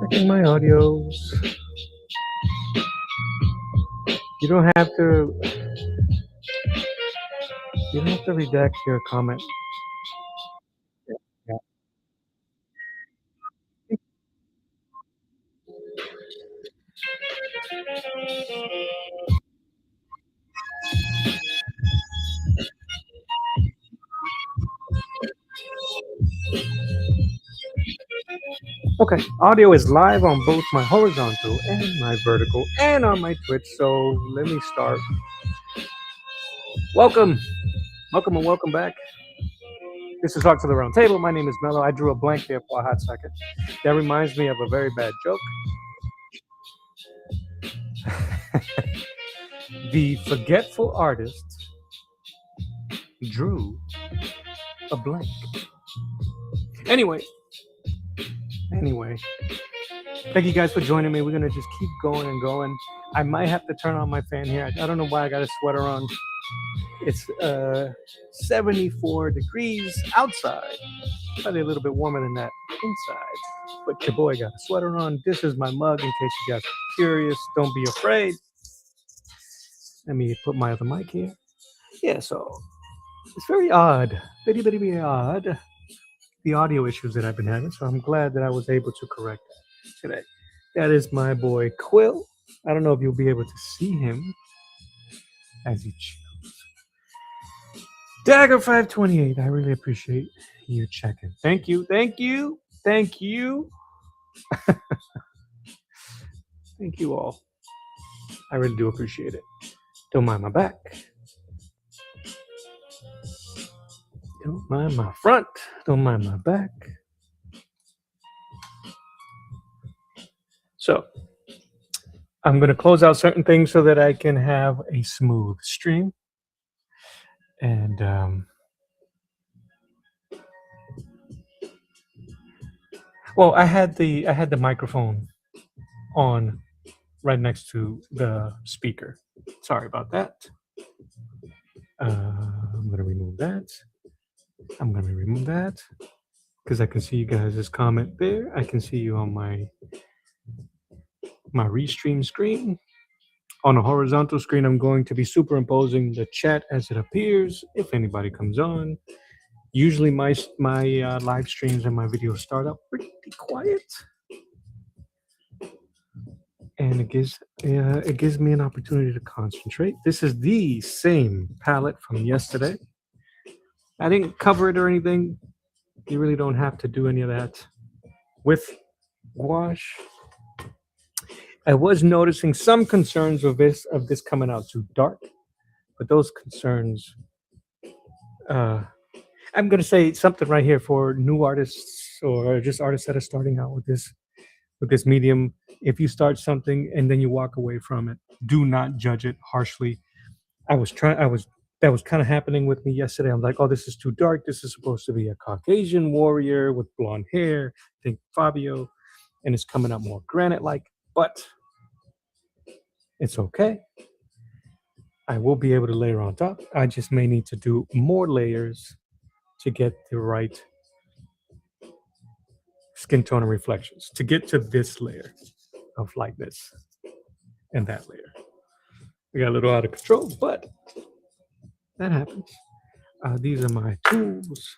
checking my audios. You don't have to. You don't have to redact your comment. Yeah. Okay, audio is live on both my horizontal and my vertical, and on my Twitch. So let me start. Welcome, welcome, and welcome back. This is Talk to the Round Table. My name is Mello. I drew a blank there for a hot second. That reminds me of a very bad joke. The forgetful artist drew a blank. Anyway, thank you guys for joining me. We're gonna just keep going and going. I might have to turn on my fan here. I don't know why I got a sweater on. It's 74 degrees outside. Probably a little bit warmer than that inside. But your boy got a sweater on. This is my mug in case you guys are curious. Don't be afraid. Let me put my other mic here. Yeah, so it's very odd. Very odd. The audio issues that I've been having. So I'm glad that I was able to correct that today. That is my boy Quill. I don't know if you'll be able to see him as he chills. Dagger 528. I really appreciate you checking. Thank you. Thank you. Thank you. Thank you all. I really do appreciate it. Don't mind my back. Don't mind my front. Don't mind my back. So I'm going to close out certain things so that I can have a smooth stream. And well, I had the microphone on right next to the speaker. Sorry about that. I'm going to remove that. I'm going to remove that because I can see you guys' comment there. I can see you on my restream screen. On a horizontal screen, I'm going to be superimposing the chat as it appears if anybody comes on. Usually my live streams and my videos start up pretty quiet. And it gives me an opportunity to concentrate. This is the same palette from yesterday. I didn't cover it or anything. You really don't have to do any of that with gouache. I was noticing some concerns of this coming out too dark, but those concerns, I'm going to say something right here for new artists or just artists that are starting out with this medium. If you start something and then you walk away from it, do not judge it harshly. That was kind of happening with me yesterday. I'm like, oh, this is too dark. This is supposed to be a Caucasian warrior with blonde hair. Think Fabio, and it's coming out more granite-like, but it's okay. I will be able to layer on top. I just may need to do more layers to get the right skin tone and reflections to get to this layer of lightness and that layer. We got a little out of control, but that happens. These are my tools.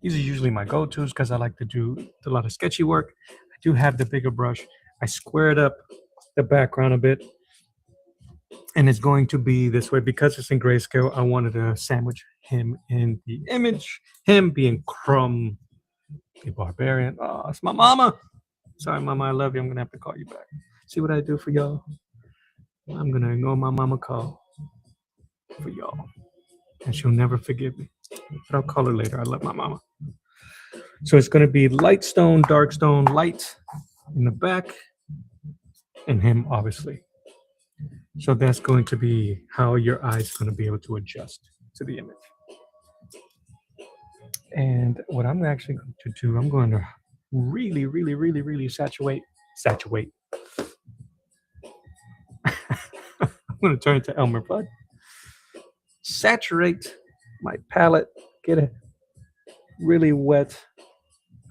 These are usually my go-tos because I like to do a lot of sketchy work. I do have the bigger brush. I squared up the background a bit, and it's going to be this way because it's in grayscale. I wanted to sandwich him in the image, him being Crom, the barbarian. Oh, it's my mama. Sorry, mama, I love you. I'm going to have to call you back. See what I do for y'all? I'm going to ignore my mama call for y'all, and she'll never forgive me. But I'll call her later. I love my mama. So it's going to be light stone, dark stone, light in the back, and him, obviously. So that's going to be how your eye's going to be able to adjust to the image. And what I'm actually going to do, I'm going to really saturate. I'm going to turn it to Elmer Fudd. Saturate my palette, get it really wet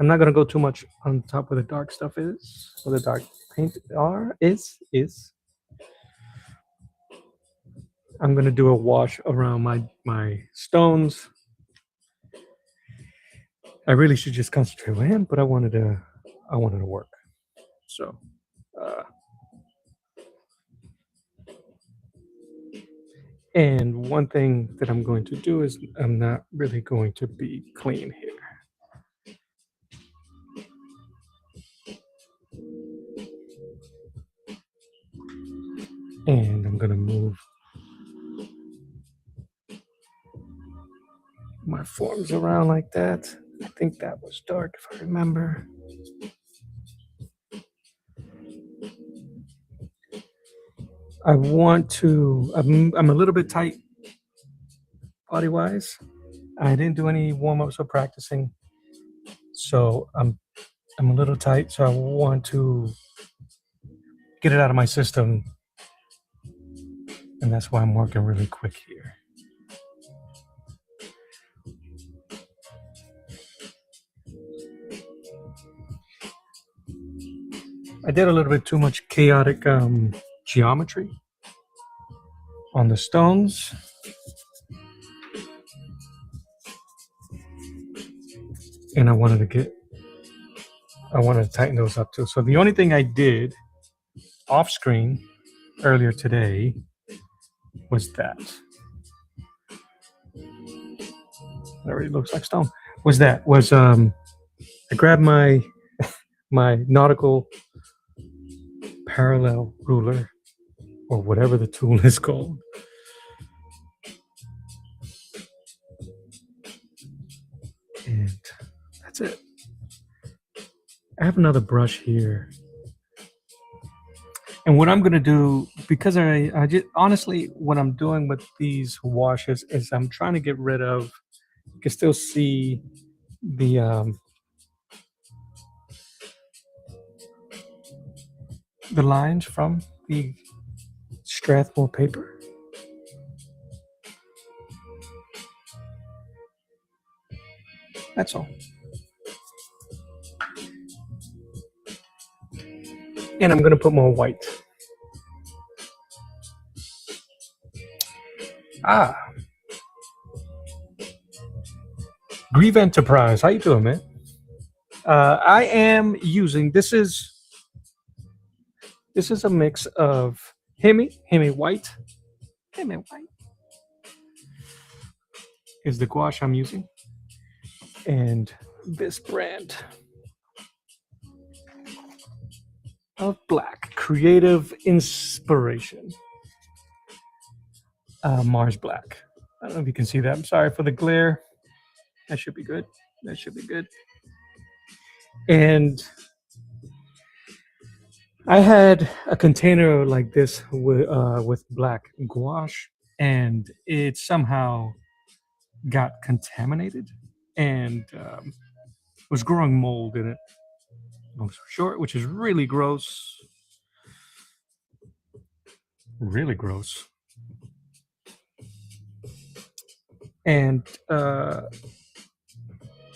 I'm not gonna go too much on top where the dark stuff is, where the dark paint is. I'm gonna do a wash around my stones. I really should just concentrate on him, but I wanted to work. So, uh, and one thing that I'm going to do is I'm not really going to be clean here. And I'm gonna move my forms around like that. I think that was dark if I remember. I want to, I'm a little bit tight body wise. I didn't do any warm ups or practicing. So I'm a little tight. So I want to get it out of my system. And that's why I'm working really quick here. I did a little bit too much chaotic geometry on the stones. And I wanted to tighten those up too. So the only thing I did off screen earlier today was that. It already looks like stone. Was I grabbed my nautical parallel ruler or whatever the tool is called. And that's it. I have another brush here. And what I'm going to do, because I just, honestly, what I'm doing with these washes is I'm trying to get rid of, you can still see the lines from the Strathmore paper. That's all. And I'm going to put more white. Grieve Enterprise. How you doing, man? I am using, this is a mix of Hemi White. Hemi White is the gouache I'm using. And this brand of black, Creative Inspiration. Mars Black. I don't know if you can see that. I'm sorry for the glare. That should be good. That should be good. And I had a container like this with black gouache, and it somehow got contaminated and was growing mold in it. Long story short, which is really gross. Really gross. And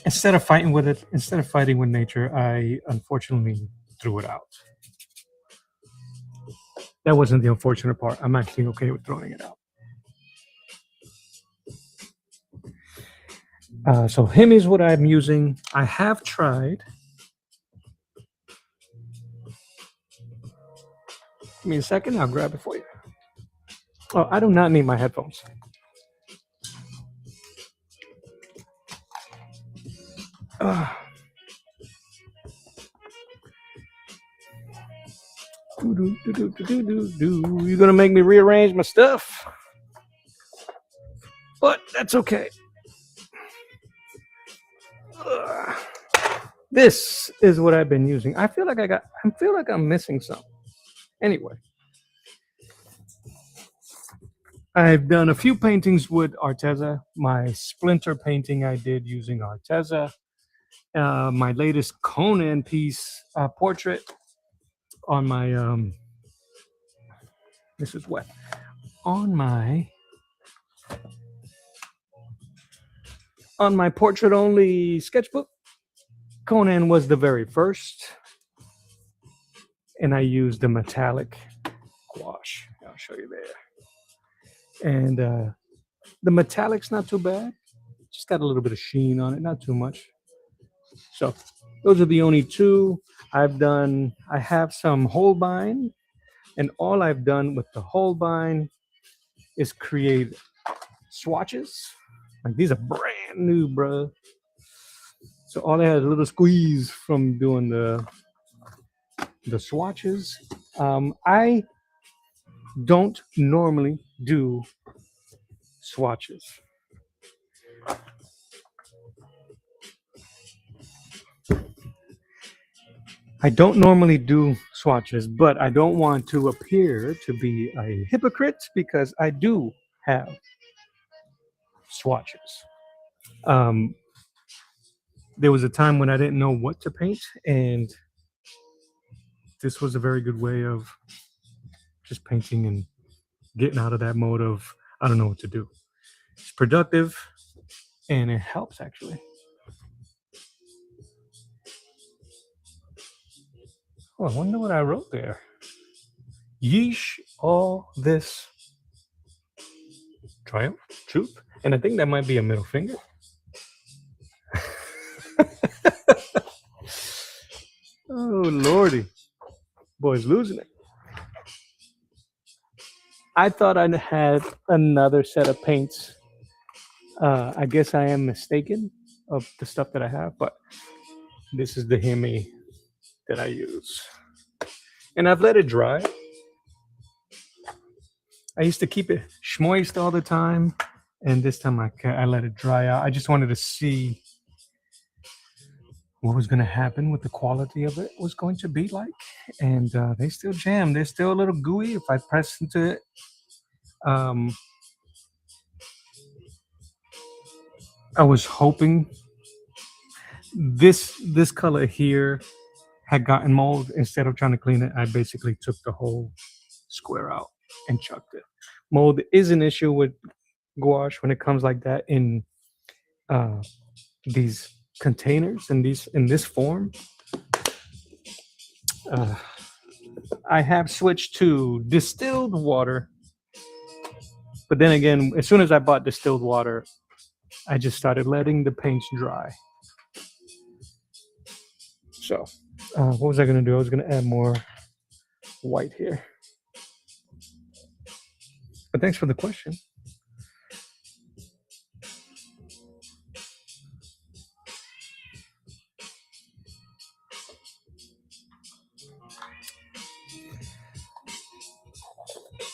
instead of fighting with nature, I unfortunately threw it out. That wasn't the unfortunate part. I'm actually okay with throwing it out. So Hemi is what I'm using. I have tried. Give me a second. I'll grab it for you. Oh, I do not need my headphones. You're gonna make me rearrange my stuff, but that's okay. This is what I've been using. I feel like I'm missing something. Anyway, I've done a few paintings with Arteza. My splinter painting I did using Arteza. My latest Conan piece portrait on my this is wet on my portrait only sketchbook Conan was the very first, and I used the metallic gouache. I'll show you there. And the metallic's not too bad. Just got a little bit of sheen on it, not too much. So those are the only two I've done. I have some Holbein, and all I've done with the Holbein is create swatches. Like these are brand new, bro. So all I had is a little squeeze from doing the swatches. I don't normally do swatches. I don't normally do swatches, but I don't want to appear to be a hypocrite because I do have swatches. Um, there was a time when I didn't know what to paint, and this was a very good way of just painting and getting out of that mode of I don't know what to do. It's productive and it helps actually. Oh, I wonder what I wrote there. Yeesh, all this triumph, truth, and I think that might be a middle finger. Oh lordy, boy's losing it. I thought I had another set of paints. I guess I am mistaken of the stuff that I have, but this is the Hemi that I use. And I've let it dry. I used to keep it moist all the time, and this time I let it dry out. I just wanted to see what was going to happen, what the quality of it was going to be like. And they still jam. They're still a little gooey if I press into it. I was hoping this color here had gotten mold. Instead of trying to clean it, I basically took the whole square out and chucked it. Mold is an issue with gouache when it comes like that in these containers in this form. I have switched to distilled water, but then again, as soon as I bought distilled water, I just started letting the paints dry. So what was I going to do? I was going to add more white here. But thanks for the question.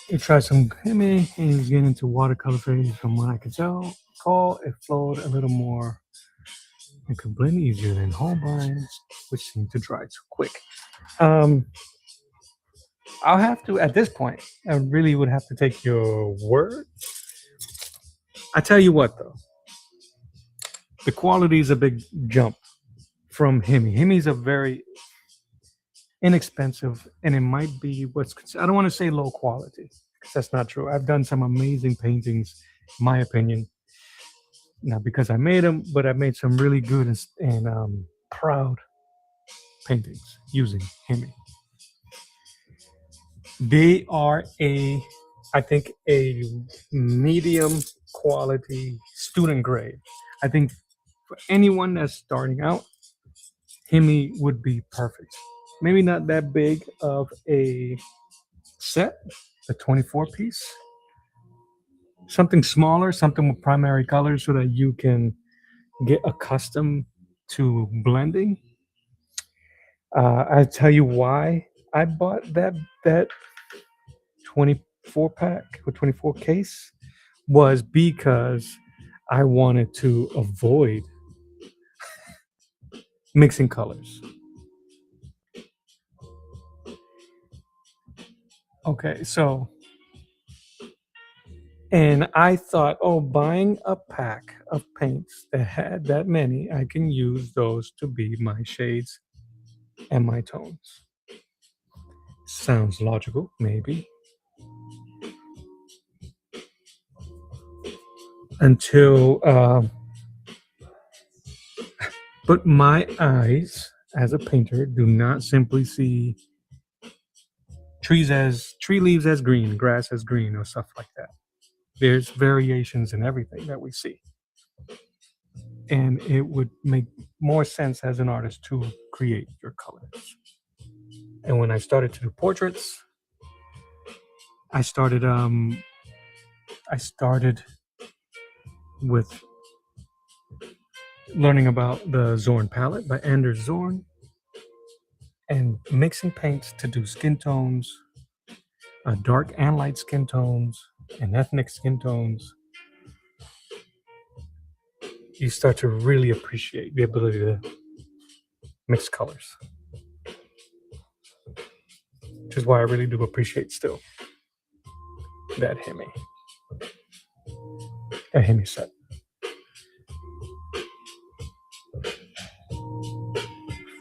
He tried some Hemi and he was getting into watercolor phase from what I could tell. It flowed a little more and could blend easier than Holbein, which seemed to dry too quick. I'll have to, at this point, I really would have to take your word. I tell you what, though, the quality is a big jump from Hemi. Hemi's a very inexpensive, and it might be I don't want to say low quality, because that's not true. I've done some amazing paintings, in my opinion, not because I made them, but I made some really good and proud paintings using Hemi. They are I think a medium quality student grade. I think for anyone that's starting out, Hemi would be perfect. Maybe not that big of a set, a 24 piece. Something smaller, something with primary colors so that you can get accustomed to blending. I tell you why I bought that 24 pack or 24 case was because I wanted to avoid mixing colors. Okay, so and I thought, oh, buying a pack of paints that had that many, I can use those to be my shades and my tones. Sounds logical, maybe. Until But my eyes as a painter do not simply see tree leaves as green, grass as green, or stuff like that. There's variations in everything that we see. And it would make more sense as an artist to create your colors. And when I started to do portraits, I started with learning about the Zorn palette by Anders Zorn and mixing paints to do skin tones, dark and light skin tones, and ethnic skin tones. You start to really appreciate the ability to mix colors, which is why I really do appreciate still that Hemi set.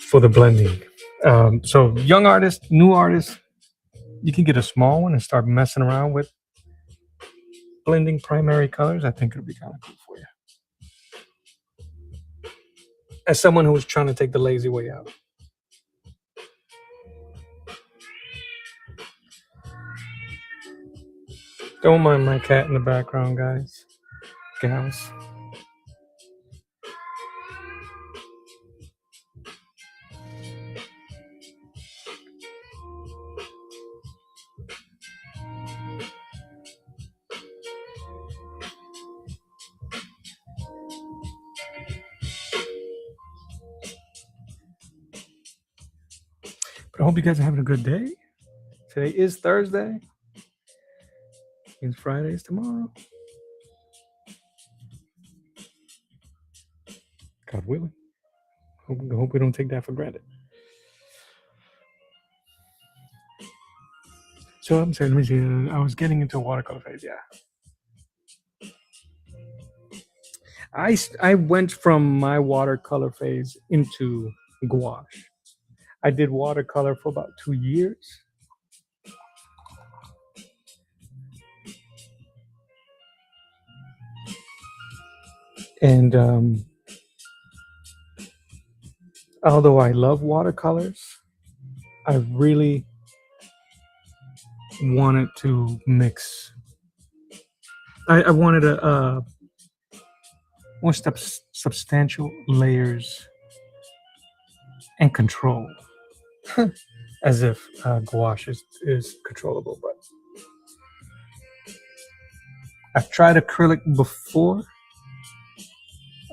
For the blending. So young artists, new artists, you can get a small one and start messing around with blending primary colors. I think it'll be kind of cool for you. As someone who was trying to take the lazy way out. Don't mind my cat in the background, guys, gals. But I hope you guys are having a good day. Today is Thursday. Means Friday's tomorrow. God willing. Hope we don't take that for granted. So I'm saying, let me see. I was getting into watercolor phase, yeah. I went from my watercolor phase into gouache. I did watercolor for about 2 years. And although I love watercolors, I really wanted to mix. I wanted a more substantial layers and control, as if gouache is controllable. But I've tried acrylic before.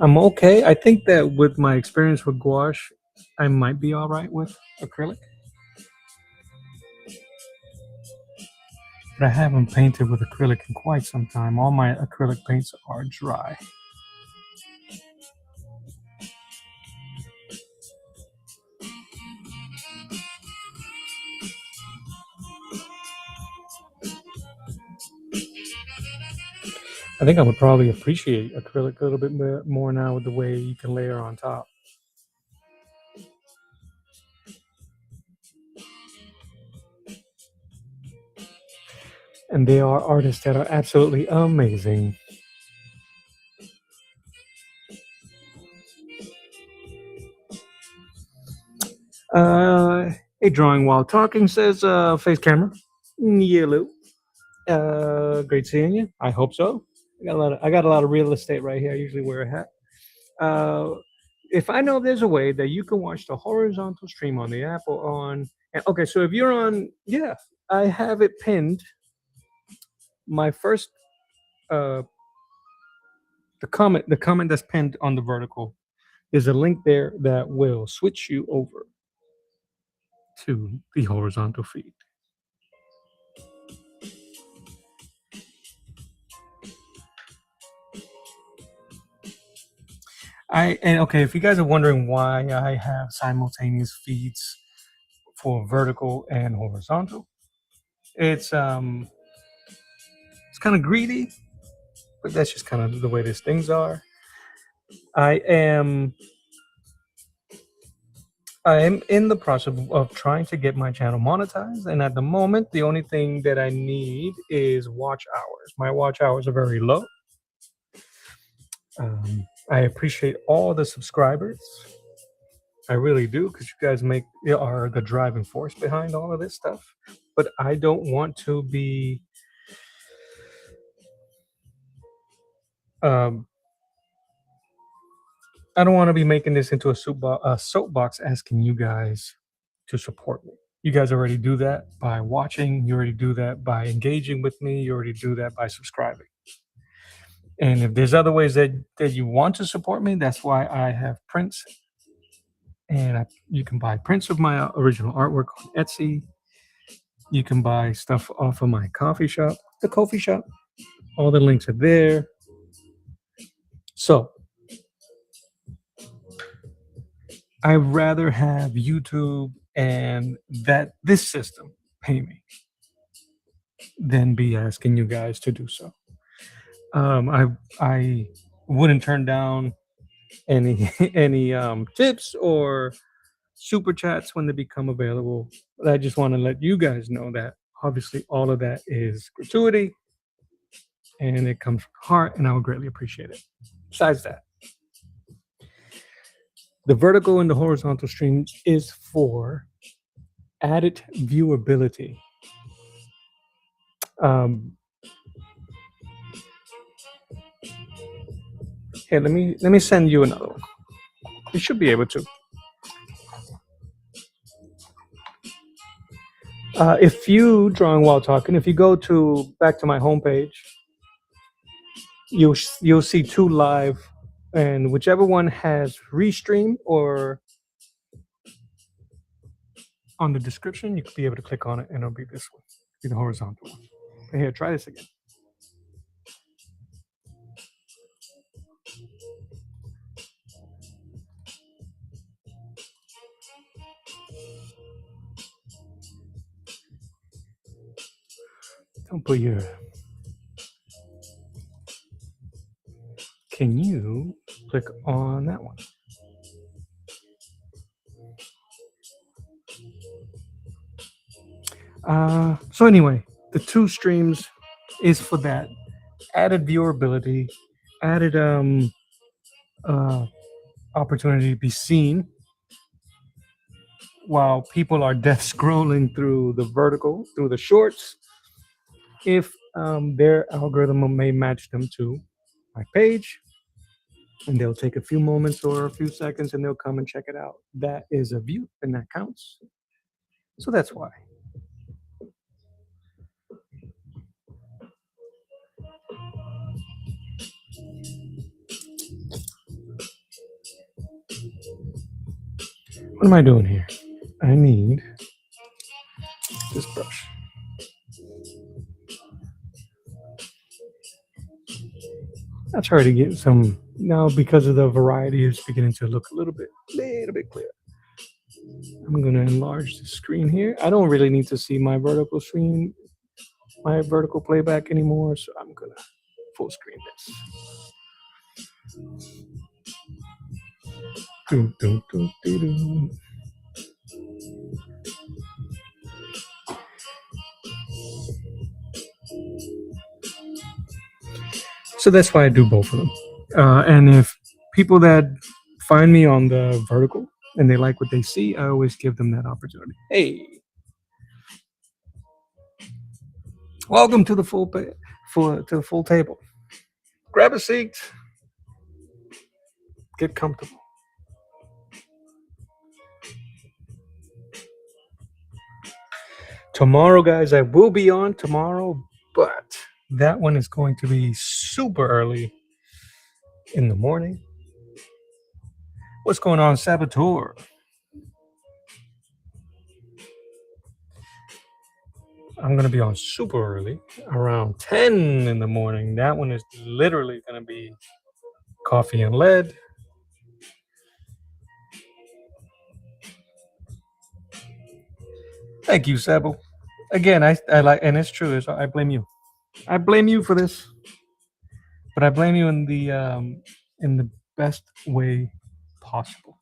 I'm okay. I think that with my experience with gouache, I might be all right with acrylic. But I haven't painted with acrylic in quite some time. All my acrylic paints are dry. I think I would probably appreciate acrylic a little bit more now with the way you can layer on top. And they are artists that are absolutely amazing. A drawing while talking says face camera. Yellow. Great seeing you. I hope so. I got a lot of real estate right here. I usually wear a hat. If I know there's a way that you can watch the horizontal stream on the app or on. Okay, so if you're on, yeah, I have it pinned. My first, the comment that's pinned on the vertical, is a link there that will switch you over to the horizontal feed. Okay, if you guys are wondering why I have simultaneous feeds for vertical and horizontal, it's kind of greedy, but that's just kind of the way these things are. I am in the process of trying to get my channel monetized, and at the moment, the only thing that I need is watch hours. My watch hours are very low. I appreciate all the subscribers. I really do, because you guys are the driving force behind all of this stuff. But I don't want to be um, I don't want to be making this into a soapbox asking you guys to support me. You guys already do that by watching. You already do that by engaging with me. You already do that by subscribing. And if there's other ways that you want to support me, that's why I have prints. And you can buy prints of my original artwork on Etsy. You can buy stuff off of my coffee shop, the coffee shop. All the links are there. So I'd rather have YouTube and this system pay me than be asking you guys to do so. I wouldn't turn down any any tips or super chats when they become available. But I just want to let you guys know that obviously all of that is gratuity and it comes from the heart, and I would greatly appreciate it. Besides that, the vertical and the horizontal streams is for added viewability. Here, let me send you another one. You should be able to. If you drawing while talking, if you go to back to my homepage, you'll see two live, and whichever one has restream or on the description, you could be able to click on it, and it'll be this one, be the horizontal one. And here, try this again. Don't put your. Can you click on that one? So anyway, the two streams is for that added viewability, added opportunity to be seen while people are death scrolling through the vertical, through the shorts, if their algorithm may match them to my page, and they'll take a few moments or a few seconds and they'll come and check it out. That is a view and that counts. So that's why. What am I doing here? I need this brush. I'll try to get some now because of the variety. It's beginning to look a little bit clearer. I'm going to enlarge the screen here. I don't really need to see my vertical screen, my vertical playback anymore, so I'm going to full screen this. Doo, doo, doo, doo, doo. So that's why I do both of them. And if people that find me on the vertical and they like what they see, I always give them that opportunity. Hey, welcome to the full table. Grab a seat. Get comfortable. Tomorrow, guys, I will be on tomorrow, but that one is going to be super early in the morning. What's going on, Saboteur? I'm going to be on super early, around 10 in the morning. That one is literally going to be coffee and lead. Thank you, Sabo. Again, I like, and it's true. I blame you. I blame you for this, but I blame you in the best way possible.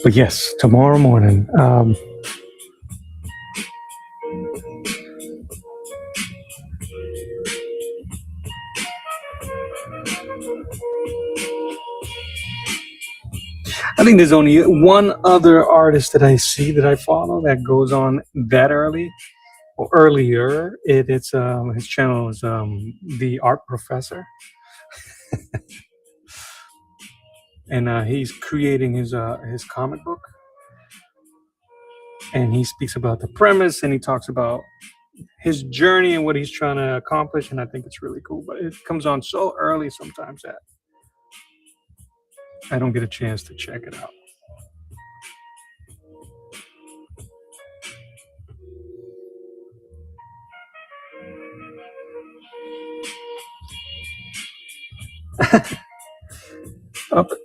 But yes, tomorrow morning. I think there's only one other artist that I see that I follow that goes on that early or earlier. It's his channel is the Art Professor, and he's creating his comic book, and he speaks about the premise, and he talks about his journey and what he's trying to accomplish, and I think it's really cool. But it comes on so early sometimes that I don't get a chance to check it out.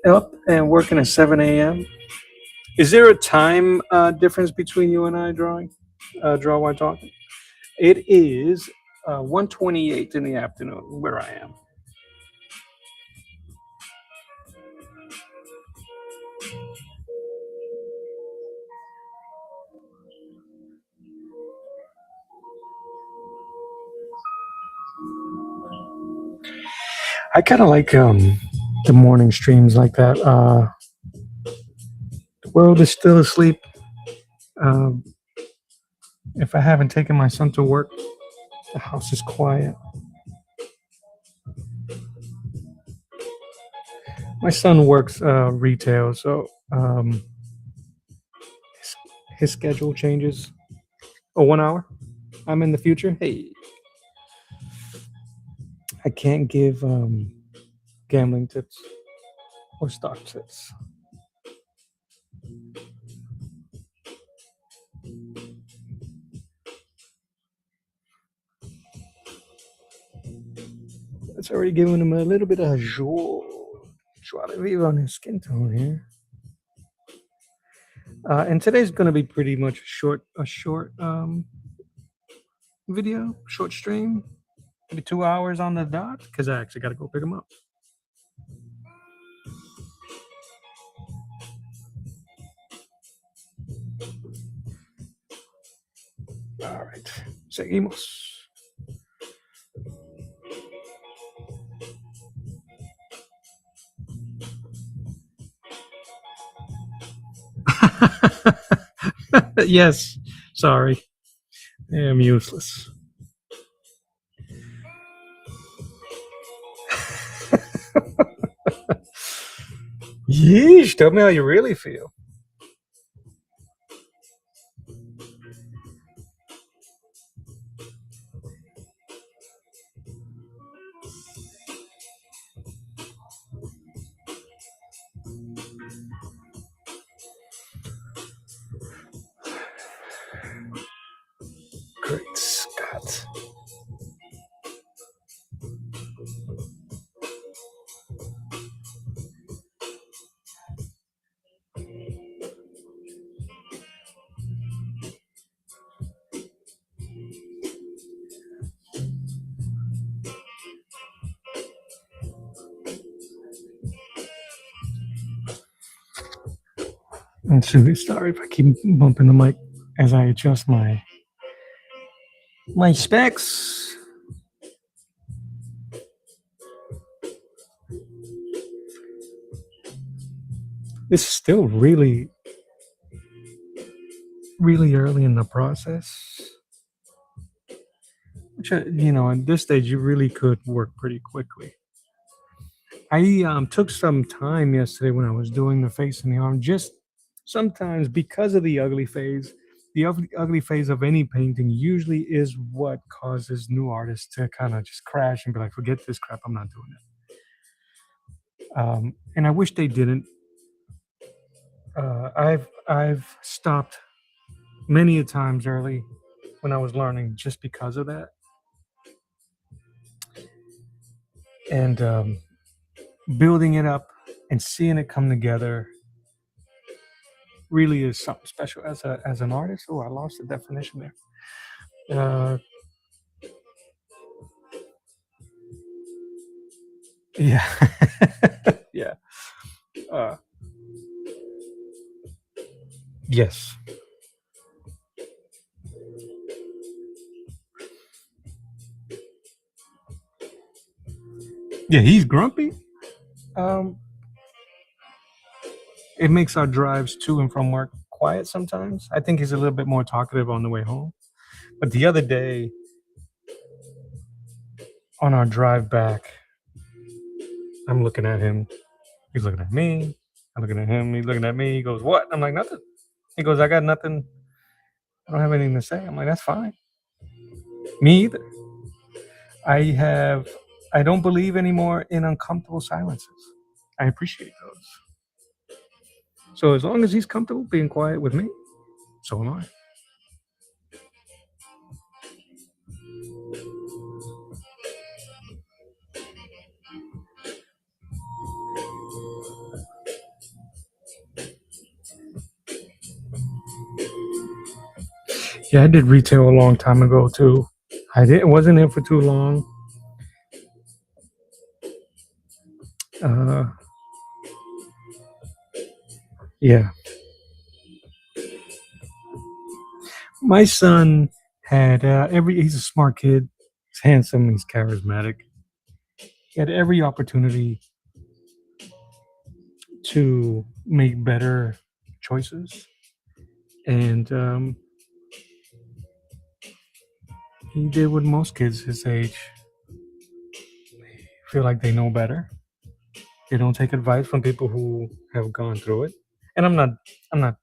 Up and working at 7 a.m. Is there a time difference between you and I draw while talking? It is 1:28 in the afternoon where I am. I kind of like the morning streams like that. The world is still asleep. Um, if I haven't taken my son to work, the house is quiet. My son works retail, so his schedule changes. Oh, 1 hour. I'm in the future. Hey, I can't give gambling tips or stock tips. It's already giving him a little bit of joie de vivre on his skin tone here. And today's going to be pretty much a short video, short stream, maybe 2 hours on the dot, because I actually got to go pick him up. All right, seguimos. Yes, sorry, I am useless. Yeesh, tell me how you really feel. Great Scott. I'm truly sorry if I keep bumping the mic as I adjust my specs. This is still really, really early in the process. Which, at this stage, you really could work pretty quickly. I took some time yesterday when I was doing the face and the arm, just sometimes because of the ugly phase. The ugly phase of any painting usually is what causes new artists to kind of just crash and be like, forget this crap, I'm not doing it. And I wish they didn't. I've stopped many a times early when I was learning just because of that. And building it up and seeing it come together really is something special as an artist. Oh, I lost the definition there. Yeah, yeah. Uh, Yes. Yeah, he's grumpy. Um, it makes our drives to and from work quiet sometimes. I think he's a little bit more talkative on the way home. But the other day on our drive back, I'm looking at him. He's looking at me. I'm looking at him. He's looking at me. He goes, "What?" I'm like, "Nothing." He goes, "I got nothing. I don't have anything to say." I'm like, "That's fine." Me either. I have. I don't believe anymore in uncomfortable silences. I appreciate those. So as long as he's comfortable being quiet with me, so am I. Yeah, I did retail a long time ago too. I didn't wasn't in for too long. Uh, yeah, my son had every. He's a smart kid. He's handsome. He's charismatic. He had every opportunity to make better choices, and he did what most kids his age feel like they know better. They don't take advice from people who have gone through it. And I'm not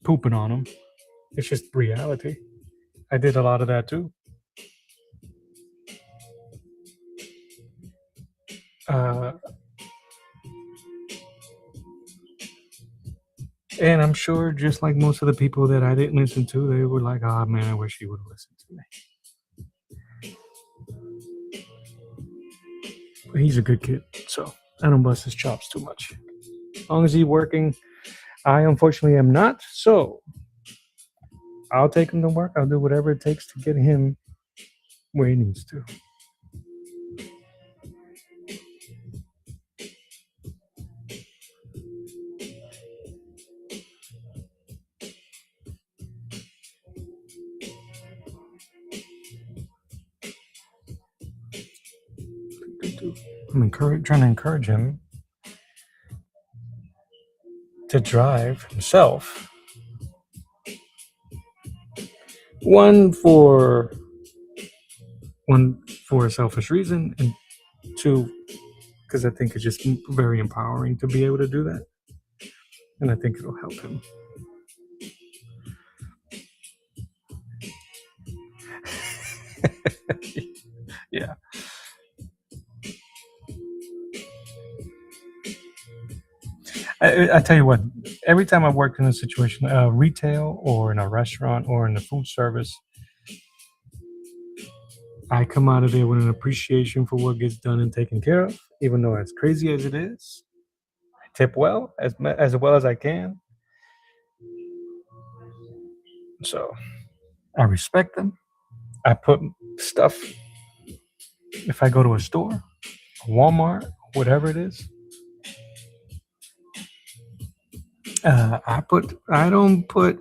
pooping on them. It's just reality. I did a lot of that too. Uh, and I'm sure, just like most of the people that I didn't listen to, they were like, "Oh man, I wish he would have listened to me." But he's a good kid, so I don't bust his chops too much. As long as he's working, I unfortunately am not. So I'll take him to work. I'll do whatever it takes to get him where he needs to. Trying to encourage him to drive himself. One for one for a selfish reason, and two because I think it's just very empowering to be able to do that, and I think it'll help him. Yeah, I tell you what. Every time I've worked in a situation, retail or in a restaurant or in the food service, I come out of there with an appreciation for what gets done and taken care of, even though as crazy as it is. I tip well as well as I can, so I respect them. I put stuff if I go to a store, Walmart, whatever it is. I don't put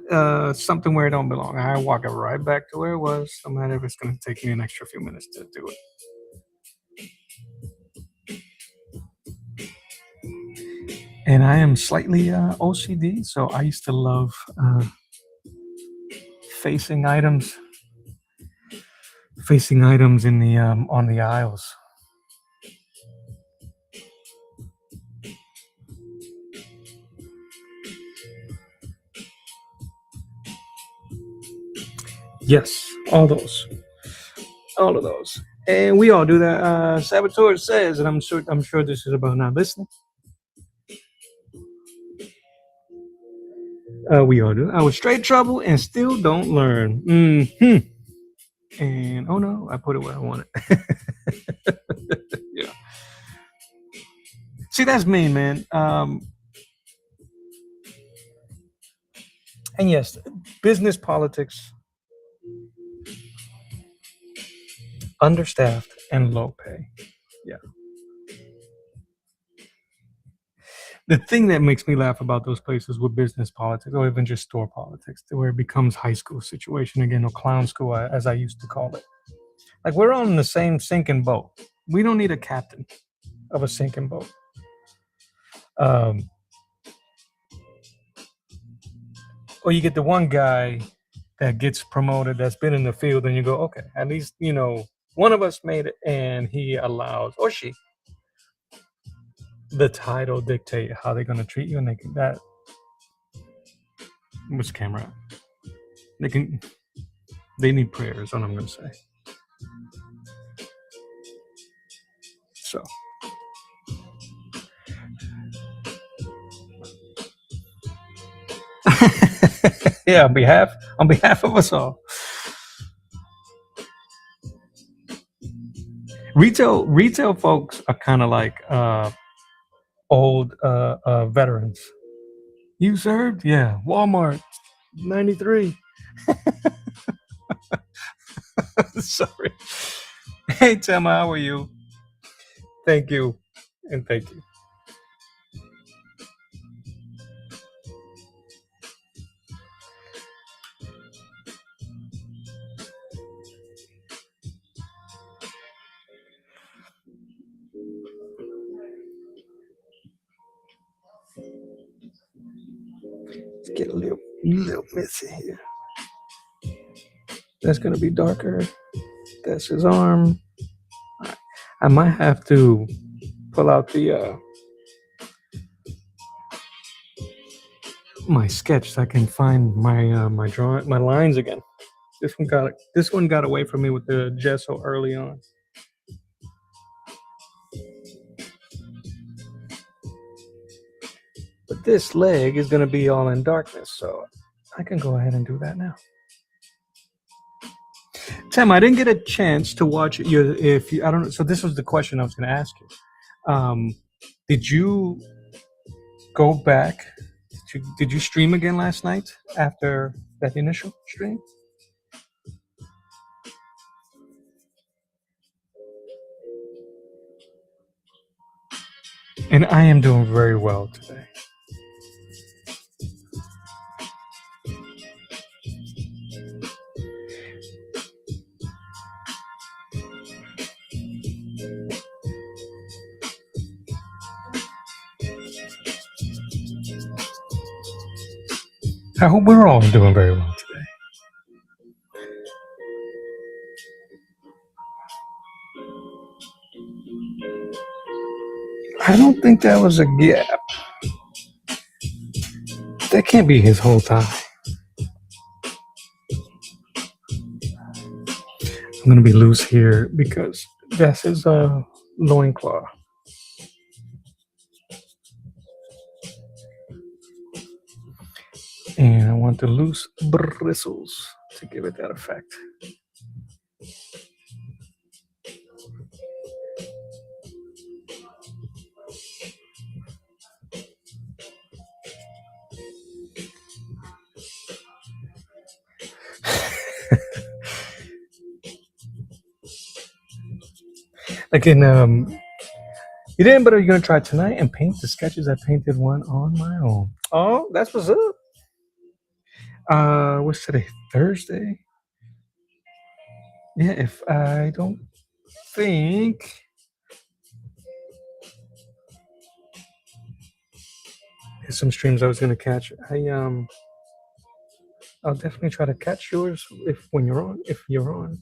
something where it don't belong. I walk it right back to where it was, no matter if it's going to take me an extra few minutes to do it. And I am slightly OCD, so I used to love facing items, facing items in the on the aisles. Yes, all of those, and we all do that. Saboteur says, and I'm sure this is about not listening. We all do. I was straight trouble and still don't learn. And oh no, I put it where I want it. Yeah. See, that's me, man. And yes, business politics, understaffed and low pay. Yeah. The thing that makes me laugh about those places with business politics or even just store politics, where it becomes high school situation again, or clown school, as I used to call it. Like we're all in the same sinking boat. We don't need a captain of a sinking boat. Um, or you get the one guy that gets promoted that's been in the field, and you go, okay, at least one of us made it, and he allows or she the title dictate how they're gonna treat you, and they can that. Which camera? They can. They need prayers. What I'm gonna say. So. Yeah, on behalf of us all. Retail folks are kind of like old veterans. You served? Yeah. Walmart, 93. Sorry. Hey, Tim, how are you? Thank you. And thank you. Let's get a little messy here. That's going to be darker. That's his arm. I might have to pull out the my sketch so I can find my drawing, my lines again. This one got away from me with the gesso early on. But this leg is going to be all in darkness, so I can go ahead and do that now. Tim, I didn't get a chance to watch your. If you, I don't know. So this was the question I was going to ask you. Did you go back? Did you stream again last night after that initial stream? And I am doing very well today. I hope we're all doing very well today. I don't think that was a gap. That can't be his whole tie. I'm gonna be loose here because that's his loincloth. And I want the loose bristles to give it that effect. Like in you didn't, but are you gonna try tonight and paint the sketches? I painted one on my own. Oh, that's what's up. What's today? Thursday? Yeah, if I don't think there's some streams I was gonna catch. I'll definitely try to catch yours when you're on. If you're on.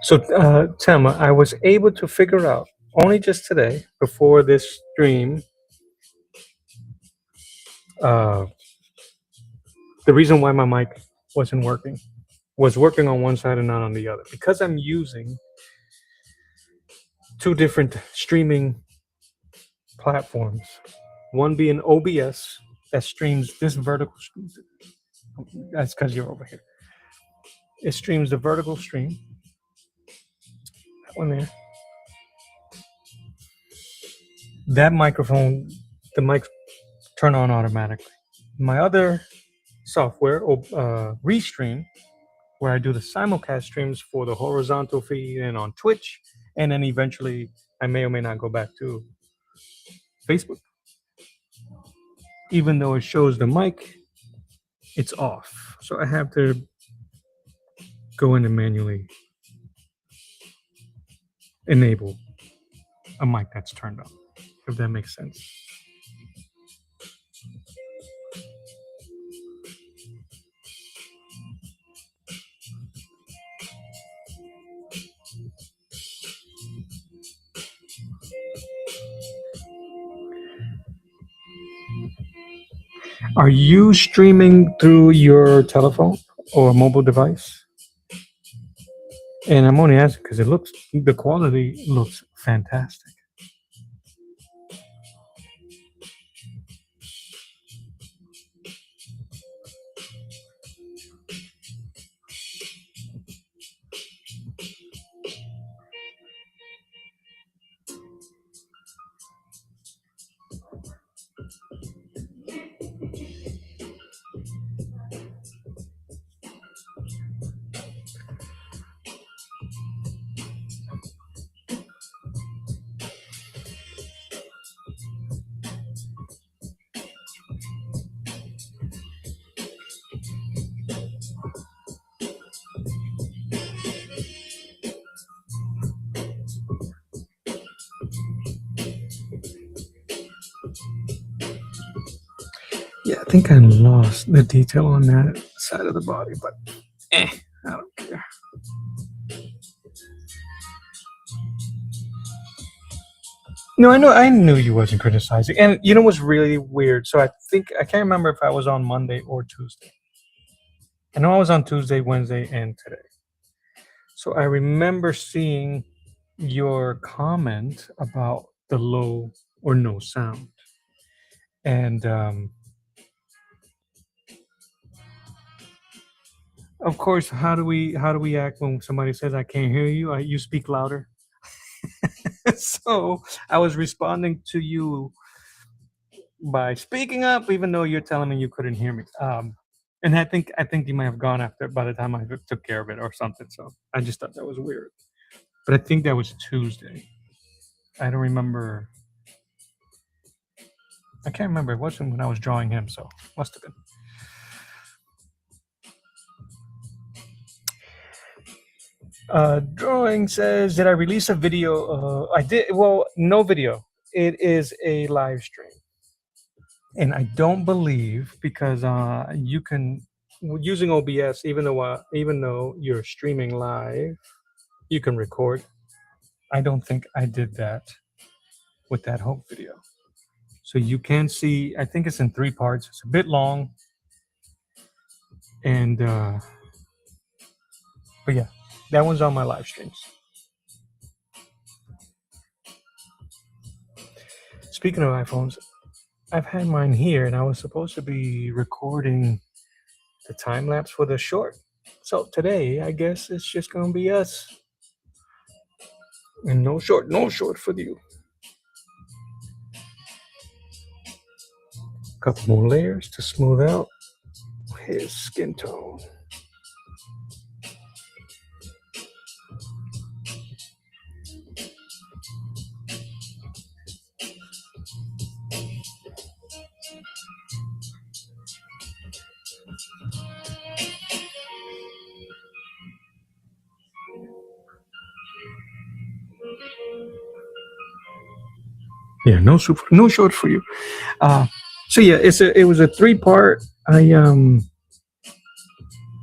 So, Tim, I was able to figure out only just today, before this stream, uh, the reason why my mic wasn't working was working on one side and not on the other. Because I'm using two different streaming platforms, one being OBS that streams this vertical That's because you're over here. It streams the vertical stream. That one there. That microphone, the mic turn on automatically. My other software, Restream, where I do the simulcast streams for the horizontal feed and on Twitch, and then eventually I may or may not go back to Facebook. Even though it shows the mic, it's off. So I have to go in and manually enable a mic that's turned on, if that makes sense. Are you streaming through your telephone or mobile device? And I'm only asking because the quality looks fantastic. Yeah, I think I lost the detail on that side of the body, but I don't care. No, I knew you wasn't criticizing. And you know what's really weird? So I can't remember if I was on Monday or Tuesday. I know I was on Tuesday, Wednesday, and today. So I remember seeing your comment about the low or no sound. And of course, how do we act when somebody says I can't hear you? You speak louder. So I was responding to you by speaking up, even though you're telling me you couldn't hear me. And I think you might have gone after by the time I took care of it or something. So I just thought that was weird. But I think that was Tuesday. I don't remember. I can't remember. It wasn't when I was drawing him, so must have been. Drawing says, did I release a video? I did. Well, no video. It is a live stream. And I don't believe, because you can, using OBS, even though you're streaming live, you can record. I don't think I did that with that whole video. So you can see, I think it's in 3 parts. It's a bit long. And but yeah, that one's on my live streams. Speaking of iPhones, I've had mine here, and I was supposed to be recording the time lapse for the short. So today, I guess it's just gonna be us, and no short for you. Couple more layers to smooth out his skin tone. Yeah, no short for you. So yeah, it was a 3-part. I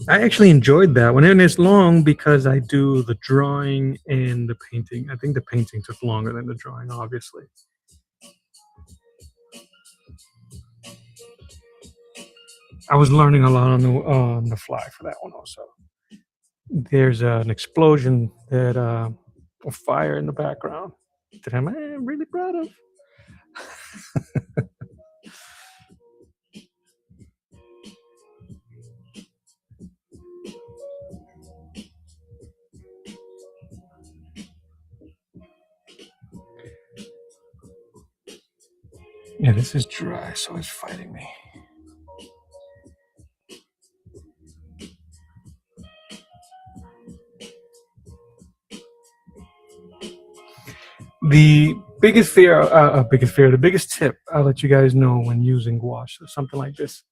actually enjoyed that one, and it's long because I do the drawing and the painting. I think the painting took longer than the drawing, obviously. I was learning a lot on the fly for that one also. There's an explosion that of fire in the background that I'm really proud of. Yeah, this is dry, so it's fighting me. The the biggest tip I'll let you guys know when using gouache or something like this.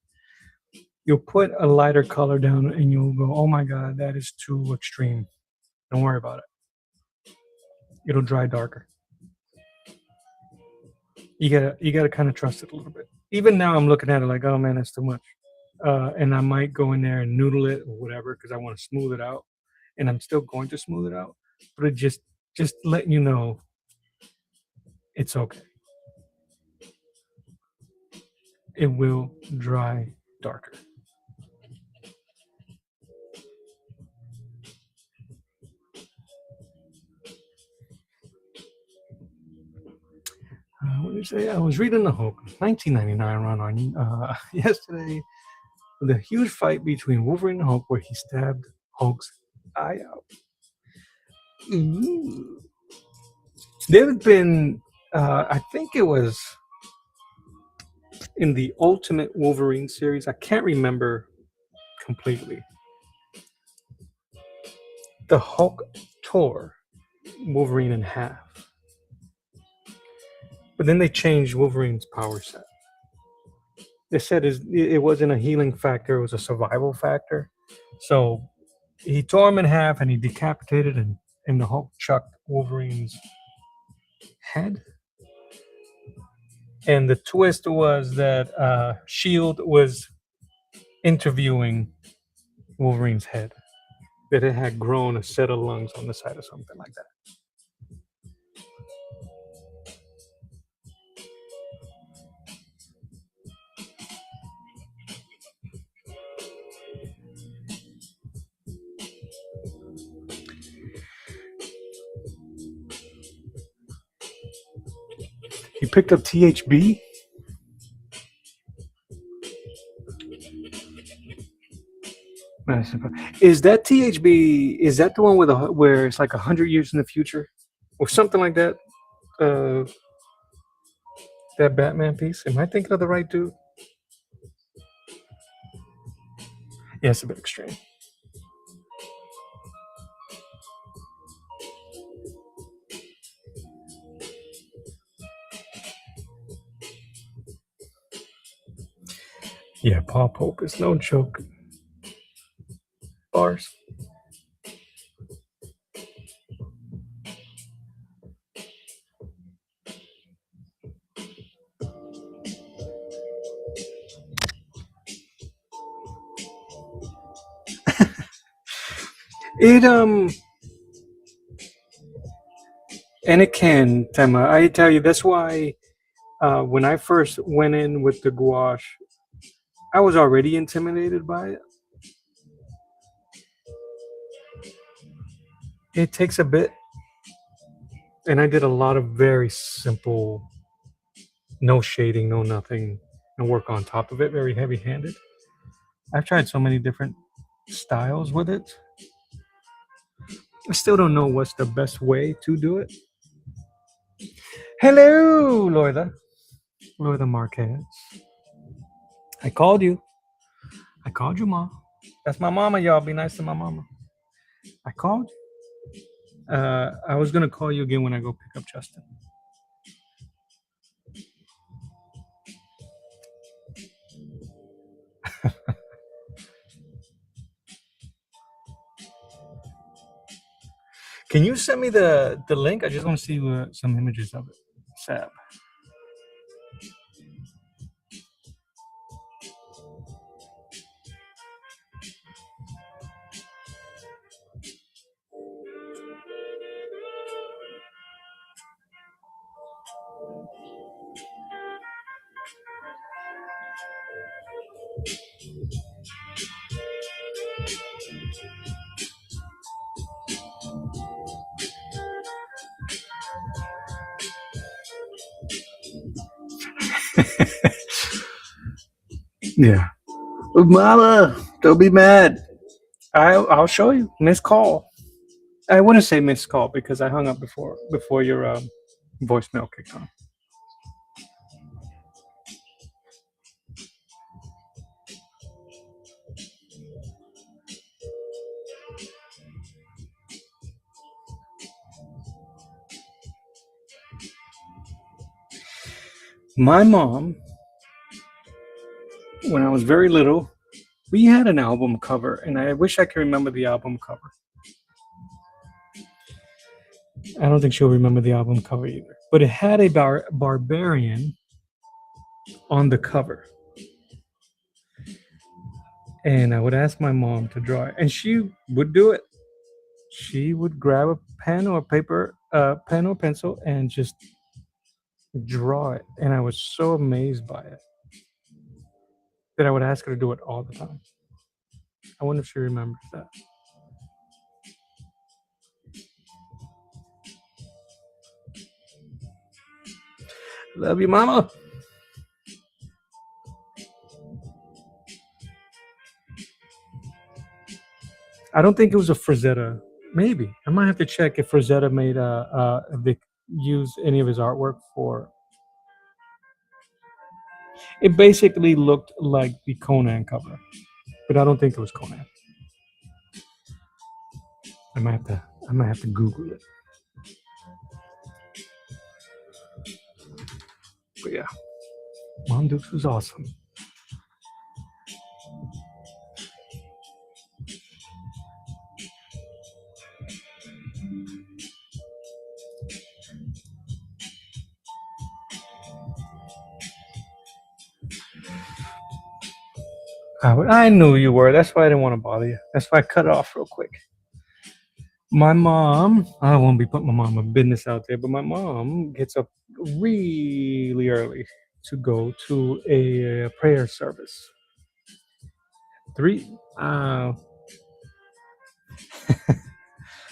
You'll put a lighter color down and you'll go, oh my God, that is too extreme. Don't worry about it. It'll dry darker. You gotta kind of trust it a little bit. Even now, I'm looking at it like, oh man, that's too much. And I might go in there and noodle it or whatever because I want to smooth it out, and I'm still going to smooth it out. But it just letting you know it's okay. It will dry darker. What did you say? I was reading the Hulk, 1999 run on yesterday. The huge fight between Wolverine and Hulk, where he stabbed Hulk's eye out. Ooh. There have been, I think it was in the Ultimate Wolverine series. I can't remember completely. The Hulk tore Wolverine in half, but then they changed Wolverine's power set. They said it wasn't a healing factor; it was a survival factor. So he tore him in half, and he decapitated, and the Hulk chucked Wolverine's head. And the twist was that Shield was interviewing Wolverine's head, that it had grown a set of lungs on the side or something like that. You picked up THB? Is that THB? Is that the one where it's like 100 years in the future, or something like that? Uh, that Batman piece. Am I thinking of the right dude? Yeah, it's a bit extreme. Yeah, Paul Pope is no joke. Bars. It and it can, Tema. I tell you, that's why when I first went in with the gouache, I was already intimidated by it. It takes a bit, and I did a lot of very simple, no shading, no nothing, and work on top of it, very heavy-handed. I've tried so many different styles with it. I still don't know what's the best way to do it. Hello, Loida Marquez. I called you. I called you, Ma. That's my mama, y'all. Be nice to my mama. I called you. I was gonna call you again when I go pick up Justin. Can you send me the link? I just want to see some images of it. Sab. Yeah. Mama, don't be mad. I'll show you. Missed call. I wouldn't say missed call because I hung up before your voicemail kicked on. My mom, when I was very little, we had an album cover, and I wish I could remember the album cover. I don't think she'll remember the album cover either. But it had a barbarian on the cover. And I would ask my mom to draw it, and she would do it. She would grab a pen or paper, pen or pencil, and just draw it. And I was so amazed by it that I would ask her to do it all the time. I wonder if she remembers that. Love you, mama. I don't think it was a Frazetta. Maybe I might have to check if Frazetta made if they used any of his artwork for. It basically looked like the Conan cover, but I don't think it was Conan. I might have to Google it. But yeah, Mom Dukes was awesome. I knew you were. That's why I didn't want to bother you. That's why I cut it off real quick. My mom, I won't be putting my mom a business out there, but my mom gets up really early to go to a prayer service.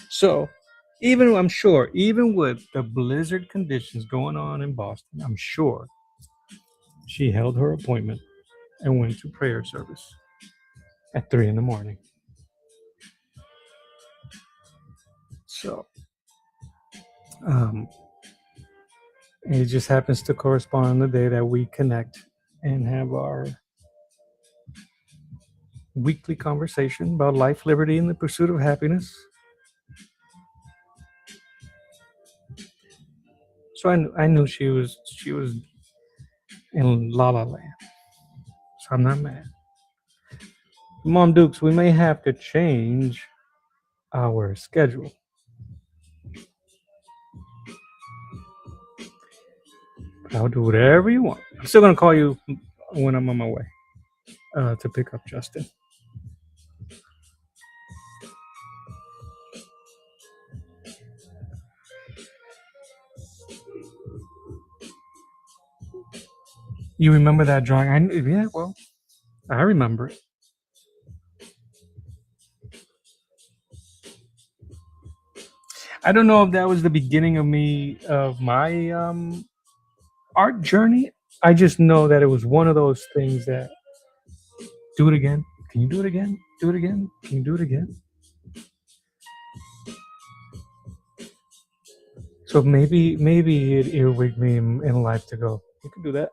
So I'm sure, even with the blizzard conditions going on in Boston, I'm sure she held her appointment and went to prayer service at 3 in the morning. So it just happens to correspond on the day that we connect and have our weekly conversation about life, liberty, and the pursuit of happiness. So I knew she was in La La Land. So I'm not mad. Mom Dukes, we may have to change our schedule. I'll do whatever you want. I'm still gonna call you when I'm on my way to pick up Justin. You remember that drawing? I remember it. I don't know if that was the beginning of my art journey. I just know that it was one of those things that do it again. Can you do it again? Do it again? Can you do it again? So maybe it earwigged me in life to go, you can do that.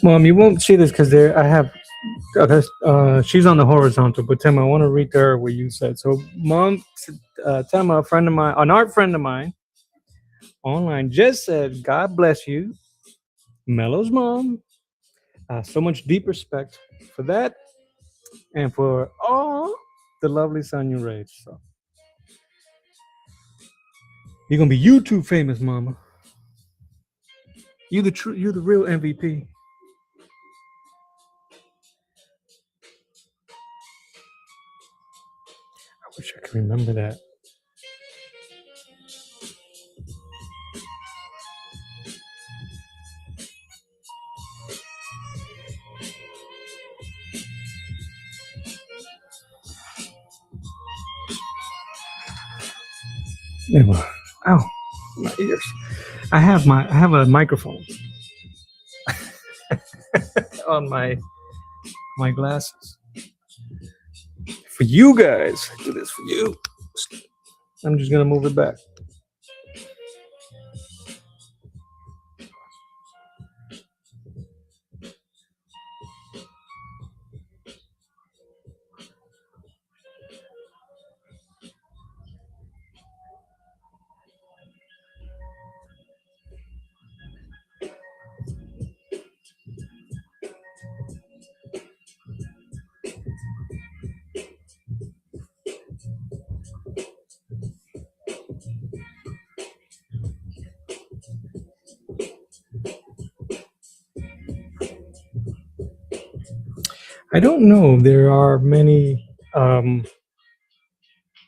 Mom, you won't see this because I have. She's on the horizontal, but Tim, I want to read to her what you said. So, Mom, Tim, a friend of mine, an art friend of mine, online, just said, "God bless you, Mello's mom. So much deep respect for that, and for all the lovely son you raised. So, you're gonna be YouTube famous, Mama. You're the real MVP." I wish I could remember that. Anyway, ow, my ears. I have a microphone on my glasses for you guys. I do this for you. I'm just gonna move it back. I don't know. There are many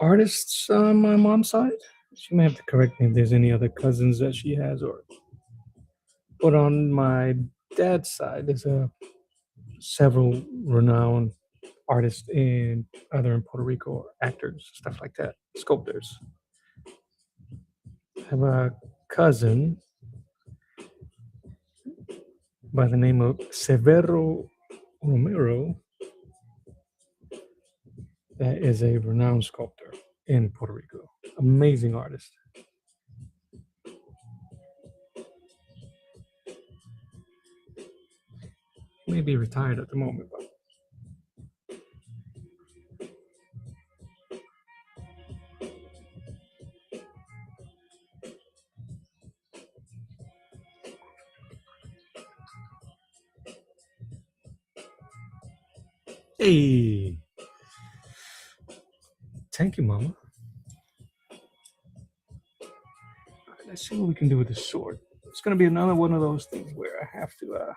artists on my mom's side. She may have to correct me if there's any other cousins that she has, or but on my dad's side, there's several renowned artists in either in Puerto Rico or actors, stuff like that, sculptors. I have a cousin by the name of Severo Romero that is a renowned sculptor in Puerto Rico. Amazing artist. He may be retired at the moment, but hey, thank you, Mama. All right, let's see what we can do with this sword. It's gonna be another one of those things where I have to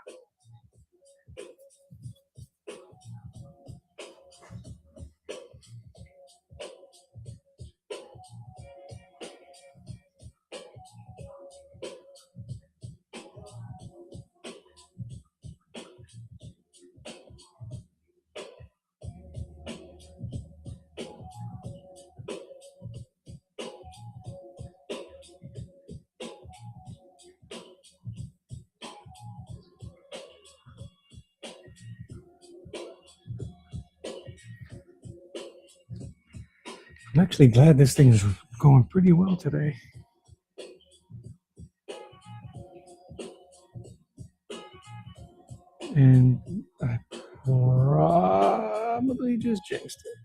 I'm actually glad this thing is going pretty well today. And I probably just jinxed it.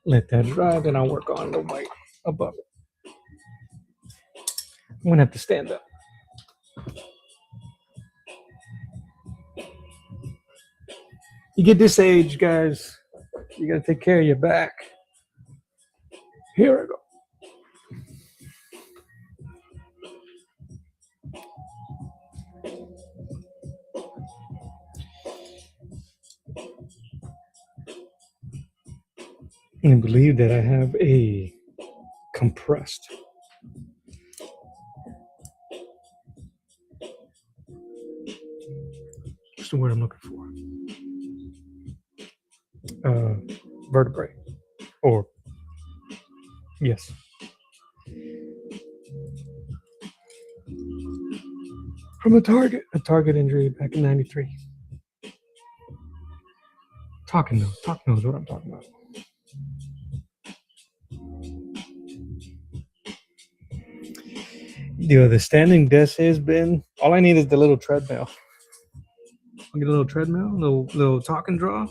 Let that dry, then I'll work on the white above it. I'm gonna have to stand up. You get this age, guys, you gotta take care of your back. Here I go. I believe that I have a compressed. What's the word I'm looking for? Vertebrae. Or, yes. From a target injury back in '93. Talk knows what I'm talking about. The standing desk has been. All I need is the little treadmill. I'll get a little treadmill, little talk and draw.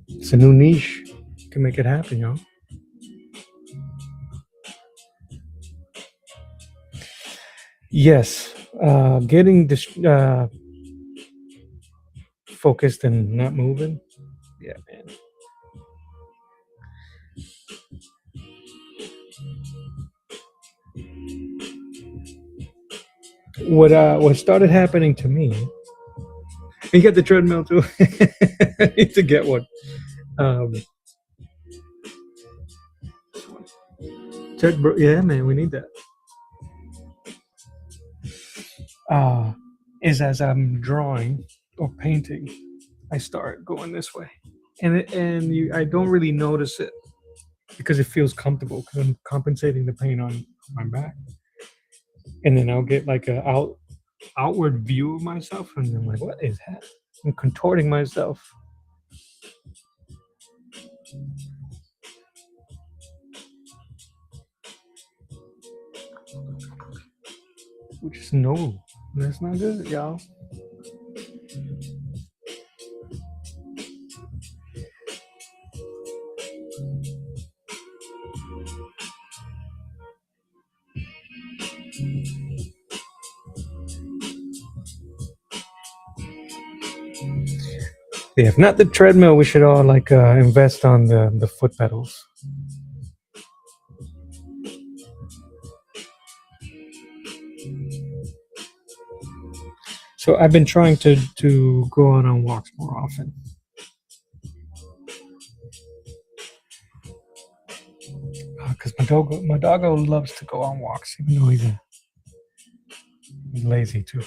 It's a new niche. Can make it happen, y'all. Yes, getting this focused and not moving. Yeah, man. What started happening to me? You got the treadmill too. I need to get one. Yeah, man, we need that. Uh, is as I'm drawing or painting, I start going this way, I don't really notice it because it feels comfortable because I'm compensating the paint on my back, and then I'll get like a outward view of myself, and I'm like, what is that? I'm contorting myself, which is no, that's not good, y'all. Yeah, if not the treadmill, we should all like invest on the foot pedals. So I've been trying to go out on walks more often because my doggo loves to go on walks, even though he's lazy too.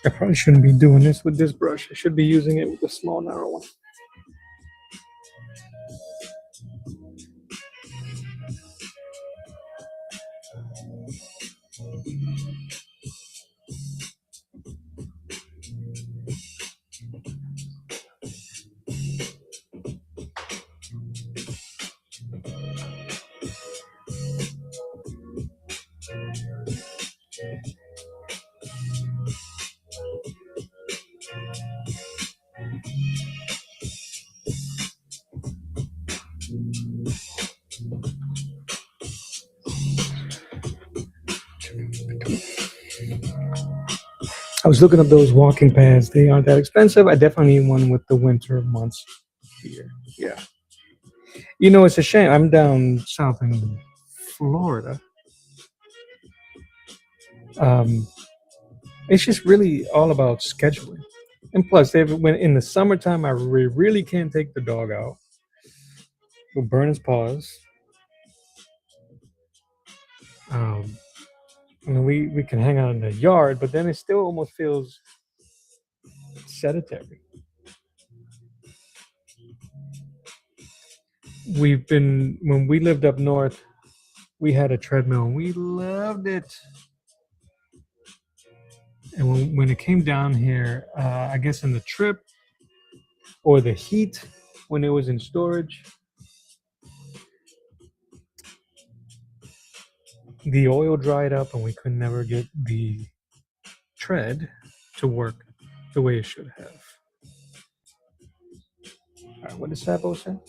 I probably shouldn't be doing this with this brush. I should be using it with a small, narrow one. I was looking up those walking pads. They aren't that expensive. I definitely need one with the winter months here. Yeah. You know, it's a shame. I'm down south in Florida. Um, it's just really all about scheduling. And plus, when in the summertime, I really can't take the dog out. He'll burn his paws. Um, I mean, we can hang out in the yard, but then it still almost feels sedentary. When we lived up north, we had a treadmill and we loved it. And when it came down here, I guess in the trip or the heat when it was in storage, the oil dried up and we could never get the tread to work the way it should have. All right, what did Sabo say?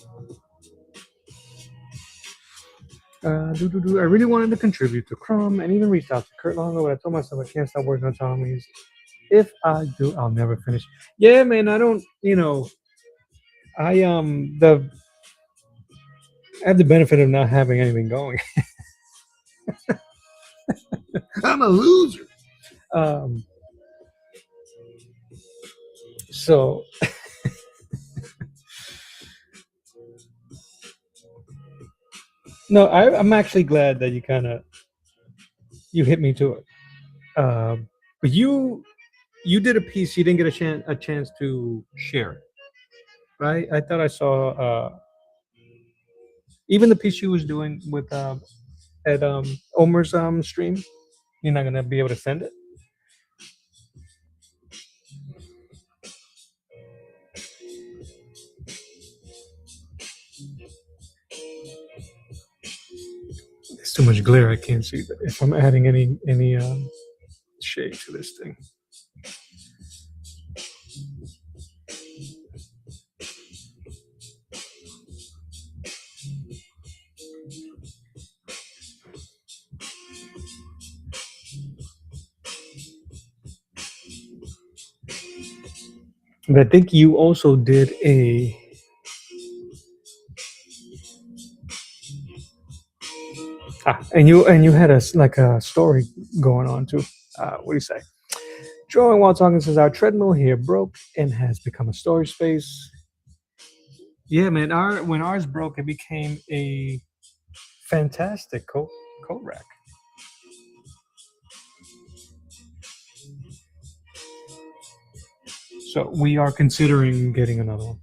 I really wanted to contribute to Crom and even reached out to Kurt Longo, but I told myself I can't stop working on Tommy's. If I do, I'll never finish. Yeah, man, I don't. The I have the benefit of not having anything going. I'm a loser. Um, so no, I'm actually glad that you hit me to it. But you did a piece you didn't get a chance to share it, right? I thought I saw even the piece you was doing with at Omer's stream. You're not gonna be able to send it. There's too much glare. I can't see if I'm adding any shade to this thing. But I think you also did a And you had like a story going on too. What do you say? Drawing while talking says our treadmill here broke and has become a storage space. Yeah, man. Our when ours broke, it became a fantastic coat rack. So we are considering getting another one.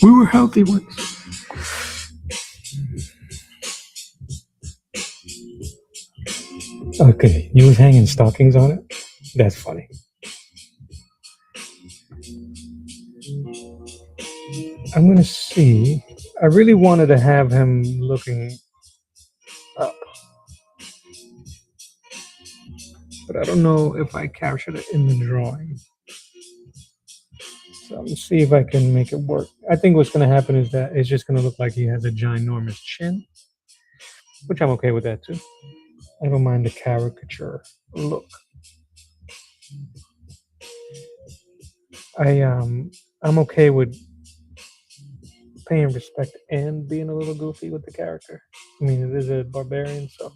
We were healthy once. Okay, you was hanging stockings on it. That's funny. I'm gonna see. I really wanted to have him looking up, but I don't know if I captured it in the drawing. So I'm gonna see if I can make it work. I think what's gonna happen is that it's just gonna look like he has a ginormous chin, which I'm okay with that too. I don't mind the caricature look. I I'm okay with paying respect and being a little goofy with the character. I mean, it is a barbarian, so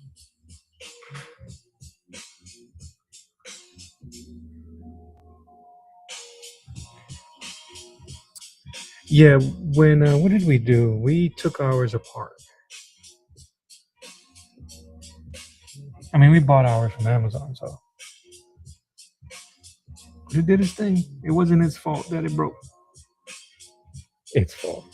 yeah. When what did we do? We took ours apart. I mean, we bought ours from Amazon, so he did his thing. It wasn't his fault that it broke. Its fault.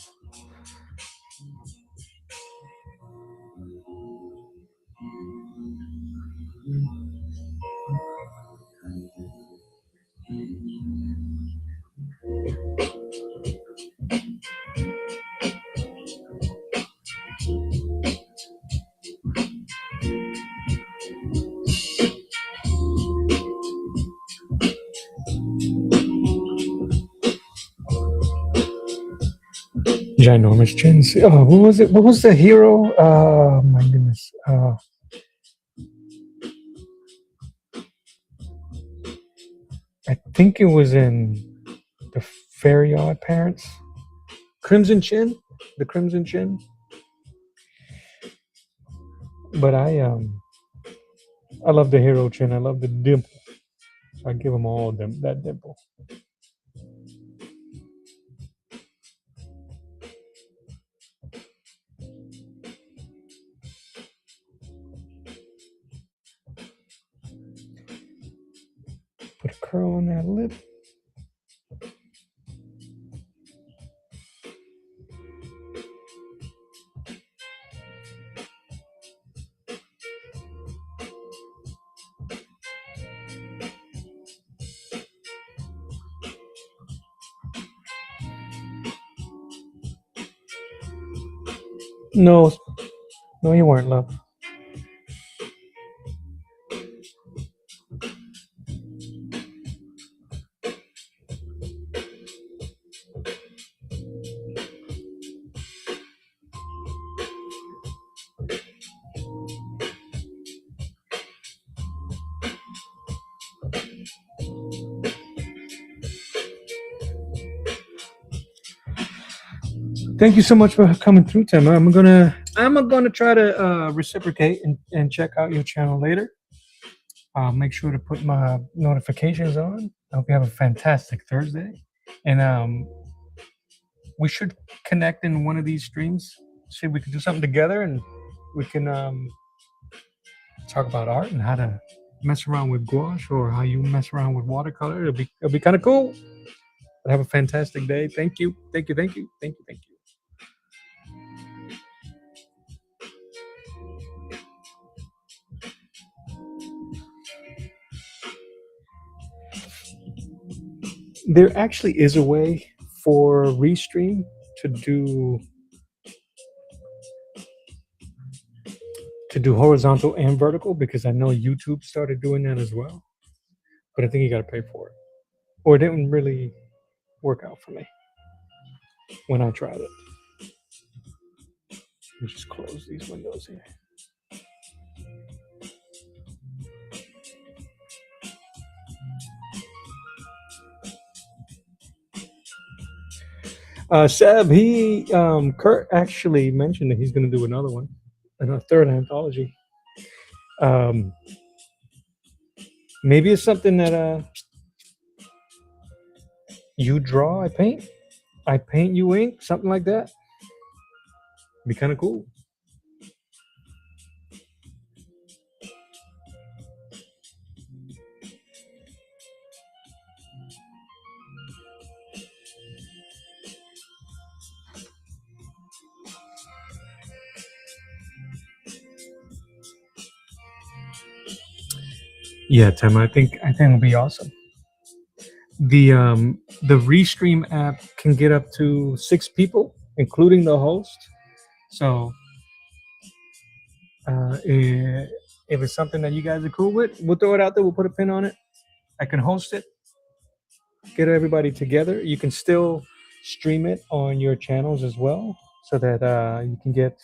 Ginormous chins. Oh, what was it? What was the hero? My goodness. I think it was in the Fairy Odd Parents. Crimson Chin, the Crimson Chin. But I love the hero chin. I love the dimple. So I give them all them that dimple. Put a curl on that lip. No, no, you weren't, love. Thank you so much for coming through, Tim. I'm gonna try to reciprocate and check out your channel later. Make sure to put my notifications on. I hope you have a fantastic Thursday, and we should connect in one of these streams. See if we can do something together, and we can talk about art and how to mess around with gouache or how you mess around with watercolor. It'll be kind of cool. Have a fantastic day. Thank you. Thank you. Thank you. Thank you. Thank you. There actually is a way for Restream to do horizontal and vertical, because I know YouTube started doing that as well. But I think you got to pay for it, or it didn't really work out for me when I tried it. Let me just close these windows here. Seb, Kurt actually mentioned that he's going to do another one, a third anthology. Maybe it's something that you draw, I paint, you ink, something like that. Be kind of cool. Yeah, Tim, I think it'll be awesome. The Restream app can get up to 6 people, including the host. So if it's something that you guys are cool with, we'll throw it out there. We'll put a pin on it. I can host it, get everybody together. You can still stream it on your channels as well, so that you can get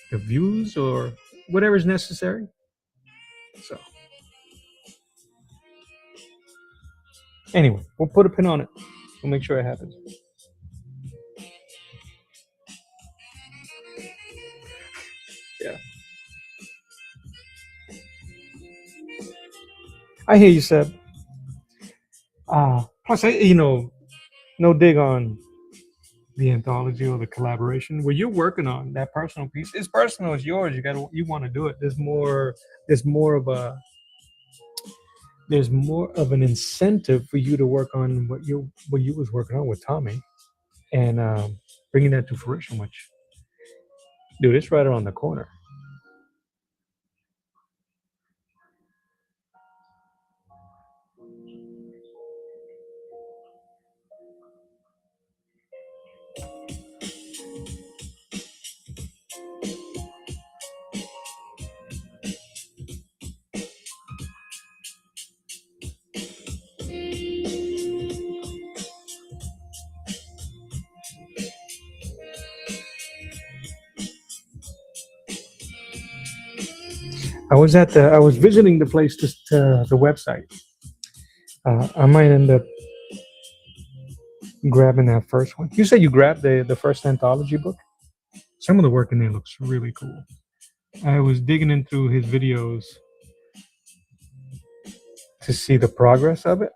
the views or whatever is necessary. So anyway, we'll put a pin on it. We'll make sure it happens. Yeah. I hear you, Seb. Plus, no dig on the anthology or the collaboration. What you're working on, that personal piece, is personal. It's yours. You want to do it. There's more. There's more of a. There's more of an incentive for you to work on what you was working on with Tommy, and bringing that to fruition. Which, dude, it's right around the corner. I was visiting the place, just the website. I might end up grabbing that first one. You said you grabbed the first anthology book. Some of the work in there looks really cool. I was digging in through his videos to see the progress of it.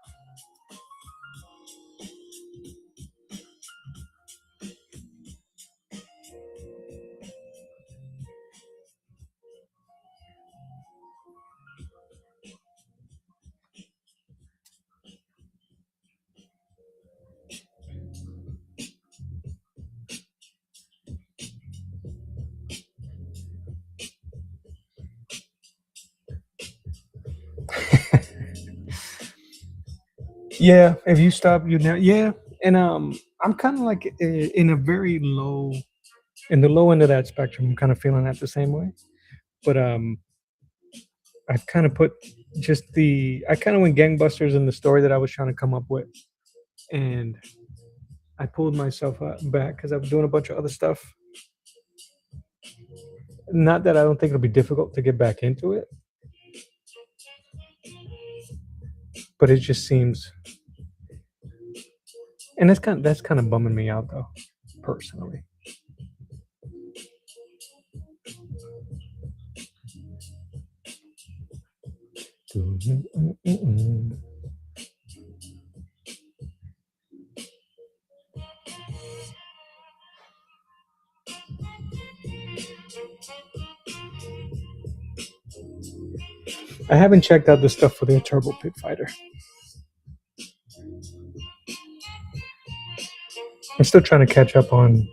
Yeah, if you stop, you now. Yeah, and I'm kind of like in a very low, in the low end of that spectrum. I'm kind of feeling that the same way, but I've kind of put I kind of went gangbusters in the story that I was trying to come up with, and I pulled myself back because I was doing a bunch of other stuff. Not that I don't think it'll be difficult to get back into it, but it just seems, and that's kind of bumming me out though, personally. I haven't checked out the stuff for their Turbo Pit Fighter. I'm still trying to catch up on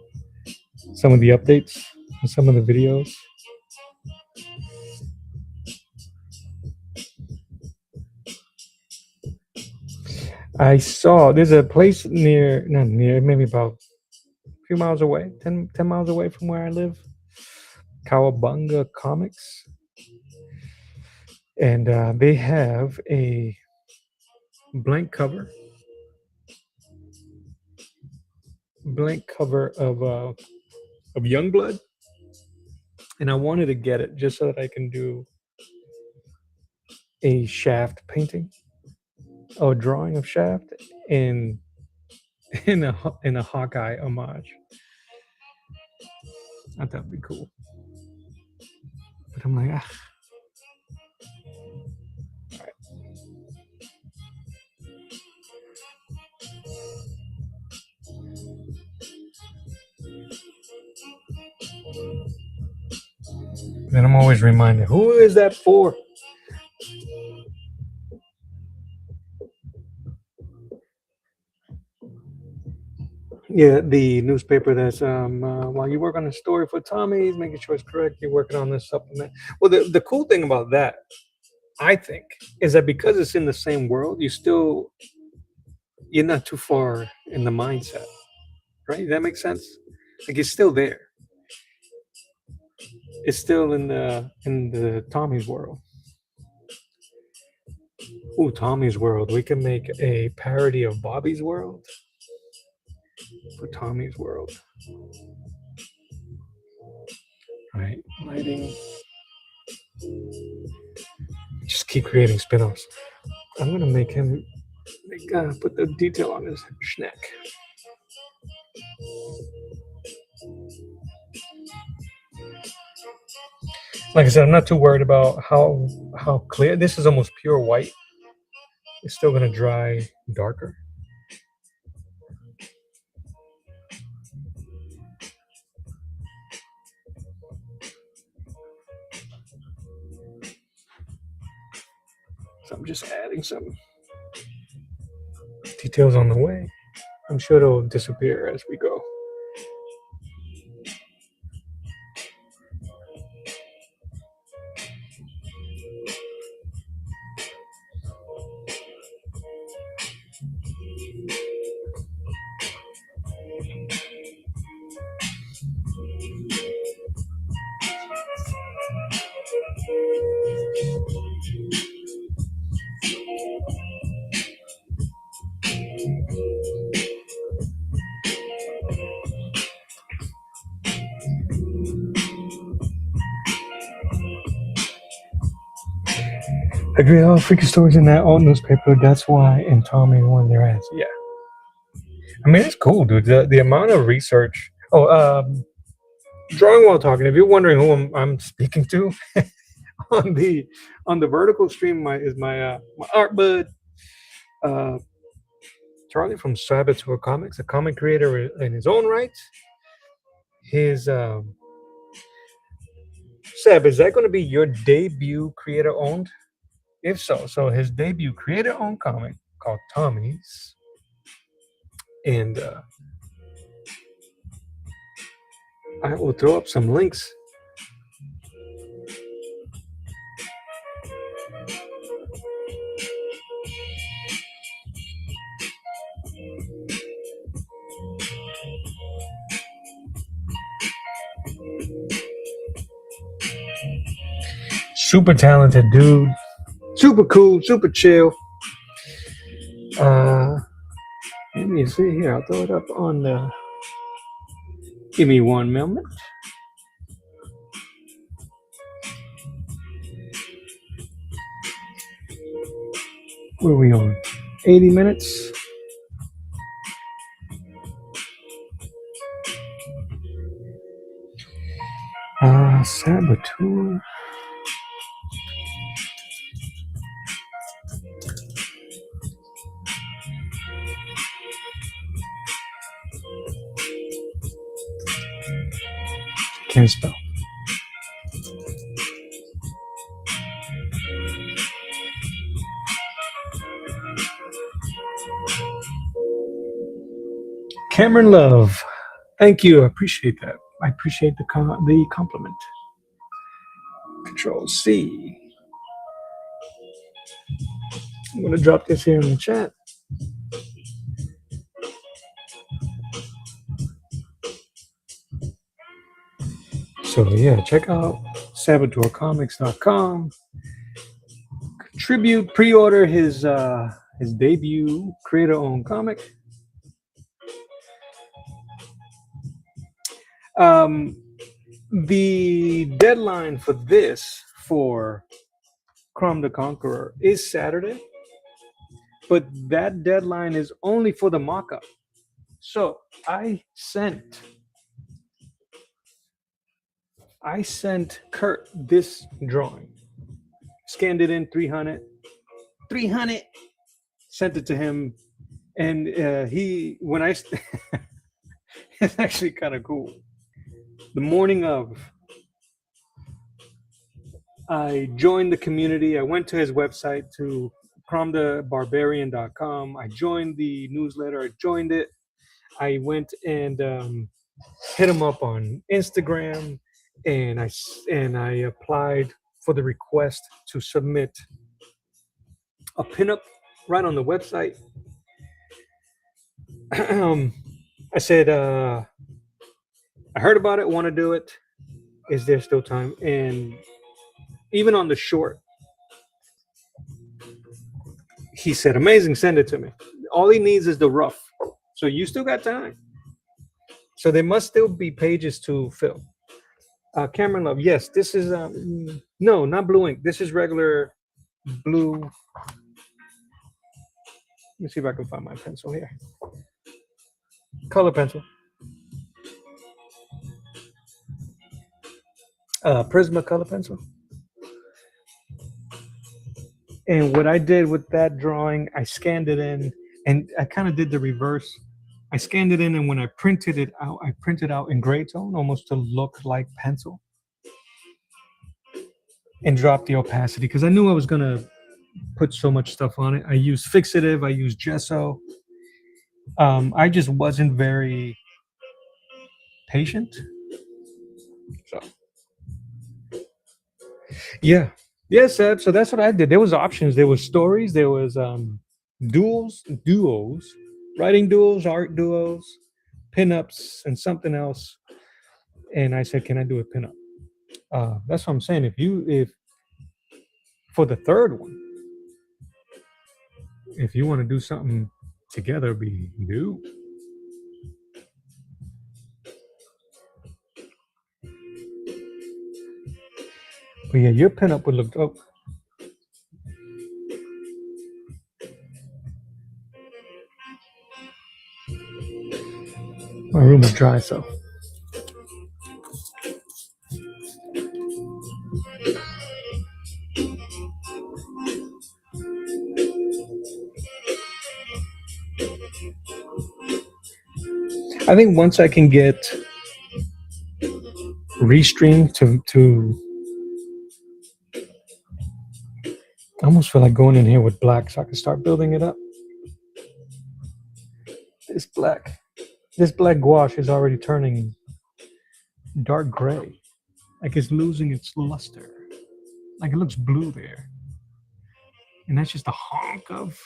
some of the updates and some of the videos. I saw there's a place near, not near, maybe about a few miles away, 10 miles away from where I live, Cowabunga Comics, and they have a blank cover, blank cover of Youngblood, and I wanted to get it just so that I can do a Shaft painting, or drawing of Shaft, in in a Hawkeye homage. I thought that'd be cool, but I'm like, ah, then I'm always reminded, who is that for? Yeah, the newspaper that's while you work on a story for Tommy's, making sure it's correct, you're working on this supplement. Well, the cool thing about that, I think, is that because it's in the same world, you're not too far in the mindset, right? That makes sense. Like it's still there. It's still in the Tommy's world. Ooh, Tommy's world. We can make a parody of Bobby's world for Tommy's world. Right? Lighting. Just keep creating spin-offs. I'm gonna make him put the detail on his neck. Like I said, I'm not too worried about how clear. This is almost pure white. It's still gonna dry darker. So I'm just adding some details on the way. I'm sure it'll disappear as we go. Agree, all freaky stories in that old newspaper. That's why and Tommy won their ass. Yeah, I mean it's cool, dude. The amount of research. Oh, drawing while talking. If you're wondering who I'm speaking to on the vertical stream, my art bud, uh, Charlie from Saboteur Comics, a comic creator in his own right. His Seb, is that going to be your debut creator owned? If so, his debut creator owned comic called Tommy's, and I will throw up some links. Super talented dude, super cool, super chill. Let me see here. I'll throw it up on the. Give me one moment. Where are we on? 80 minutes. Saboteur. Can't spell. Cameron Love. Thank you. I appreciate that. I appreciate the compliment. Control C. I'm going to drop this here in the chat. So yeah, check out saboteurcomics.com. Contribute, pre-order his debut creator-owned comic. Um, the deadline for this for Crom the Conqueror is Saturday, but that deadline is only for the mock-up. So I sent Kurt this drawing, scanned it in 300, sent it to him, and he when I it's actually kind of cool. The morning of, I joined the community. I went to his website to cromthebarbarian.com. I joined the newsletter. I joined it. I went and hit him up on Instagram, and I applied for the request to submit a pinup right on the website. I said, I heard about it, want to do it. Is there still time? And even on the short, he said, amazing, send it to me. All he needs is the rough. So you still got time. So there must still be pages to fill. Cameron Love, yes, this is, no, not blue ink. This is regular blue. Let me see if I can find my pencil here. Color pencil. Prisma color pencil. And what I did with that drawing, I scanned it in, and I kind of did the reverse. I scanned it in, and when I printed it out, I printed out in gray tone, almost to look like pencil, and dropped the opacity because I knew I was gonna put so much stuff on it. I used fixative, I used gesso. I just wasn't very patient. So yeah, yeah, Seb. So that's what I did. There was options. There was stories. There was duos, writing duos, art duos, pinups, and something else. And I said, "Can I do a pinup?" That's what I'm saying. If for the third one, if you want to do something together, be do. But yeah, your pinup would look dope. My room is dry, so. I think once I can get Restream to I almost feel like going in here with black so I can start building it up. This black, this black gouache is already turning dark gray. Like it's losing its luster. Like it looks blue there. And that's just a honk of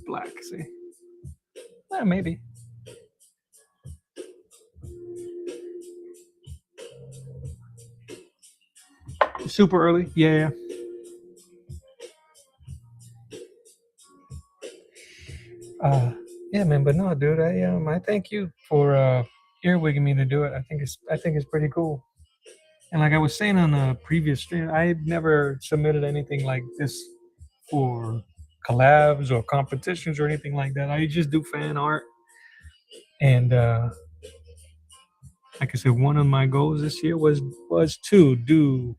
black, see? Maybe. Super early? Yeah. Yeah, man, but no, dude, I thank you for earwigging me to do it. I think it's pretty cool. And like I was saying on a previous stream, I've never submitted anything like this for collabs or competitions or anything like that. I just do fan art. And like I said, one of my goals this year was to do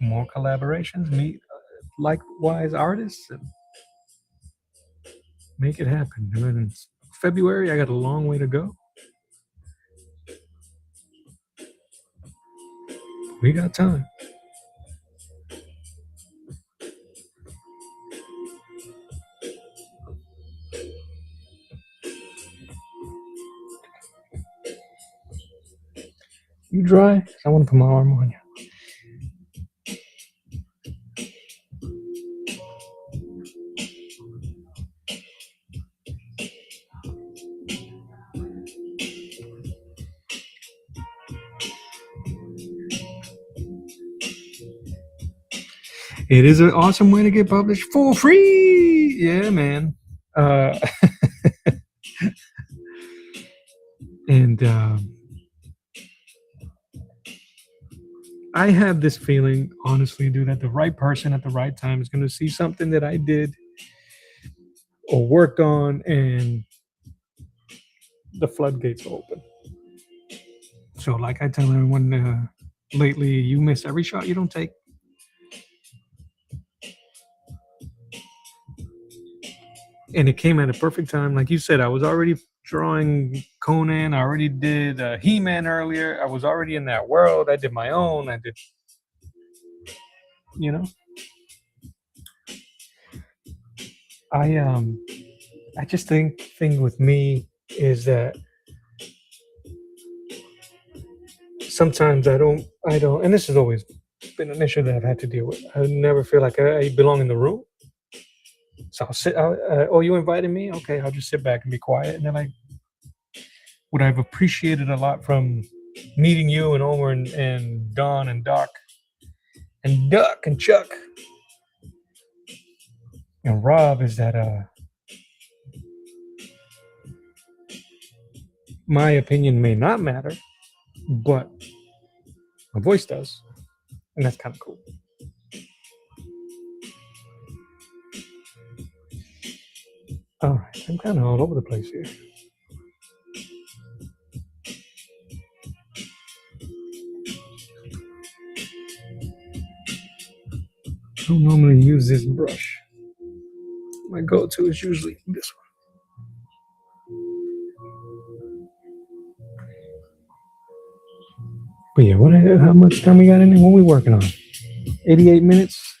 more collaborations, meet likewise artists, and make it happen. And in February, I got a long way to go. We got time. You dry? I want to put my arm on you. It is an awesome way to get published for free. Yeah, man. Uh, and I have this feeling, honestly, dude, that the right person at the right time is going to see something that I did or worked on, and the floodgates will open. So, like I tell everyone lately, you miss every shot you don't take. And it came at a perfect time. Like you said, I was already drawing Conan. I already did He-Man earlier. I was already in that world. I did my own. I did, you know, I I just think thing with me is that sometimes I don't, and this has always been an issue that I've had to deal with. I never feel like I belong in the room. So I'll sit. Oh, you invited me? Okay, I'll just sit back and be quiet. And then what I've appreciated a lot from meeting you and Omer and Don and Doc and Duck and Chuck and Rob is that my opinion may not matter, but my voice does, and that's kind of cool. All right, I'm kind of all over the place here. I don't normally use this brush. My go-to is usually this one. But yeah, how much time we got in there? What are we working on? 88 minutes?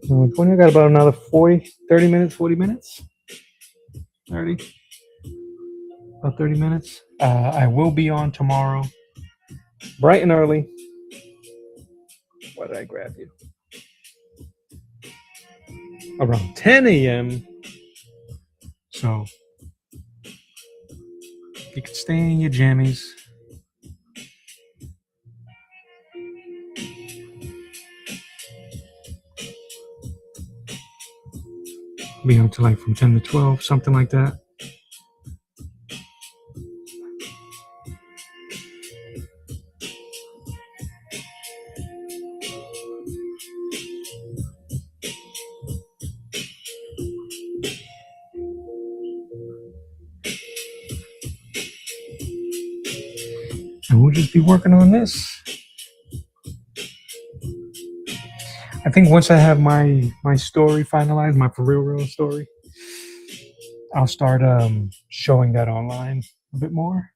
20, I got about another 40, 30 minutes, 40 minutes? 30? About 30 minutes. I will be on tomorrow, bright and early. Why did I grab you? Around 10 a.m. So you can stay in your jammies. Be on to like from 10 to 12, something like that. And we'll just be working on this. I think once I have my story finalized, my for real story, I'll start showing that online a bit more.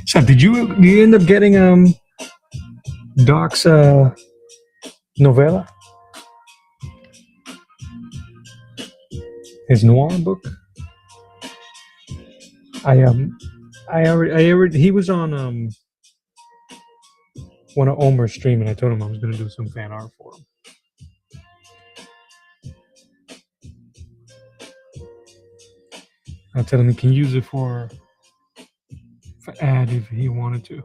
So did you end up getting Doc's novella? His noir book? I already he was on one of Omer's stream, and I told him I was gonna do some fan art for him. I tell him he can use it for ad if he wanted to.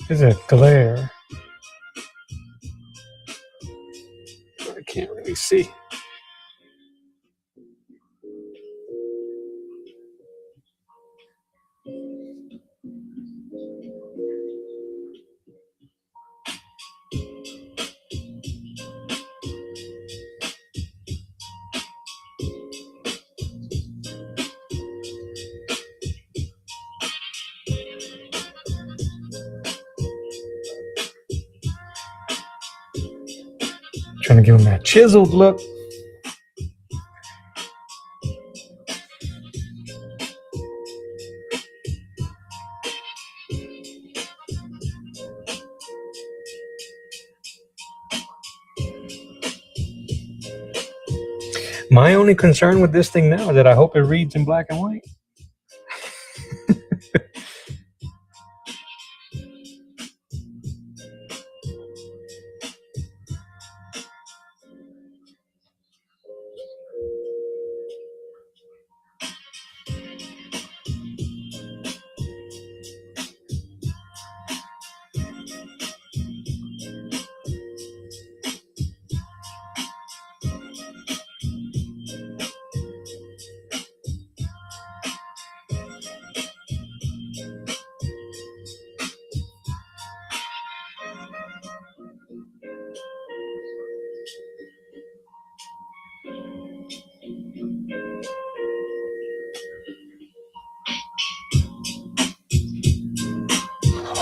There's a glare. I can't really see. Trying to give him that chiseled look. My only concern with this thing now is that I hope it reads in black and white.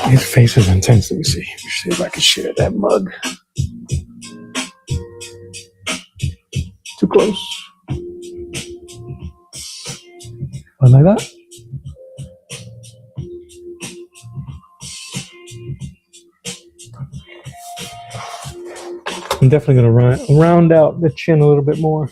His face is intense. Let me see. Let me see if I can share that mug. Too close. Like that. I'm definitely going to round out the chin a little bit more.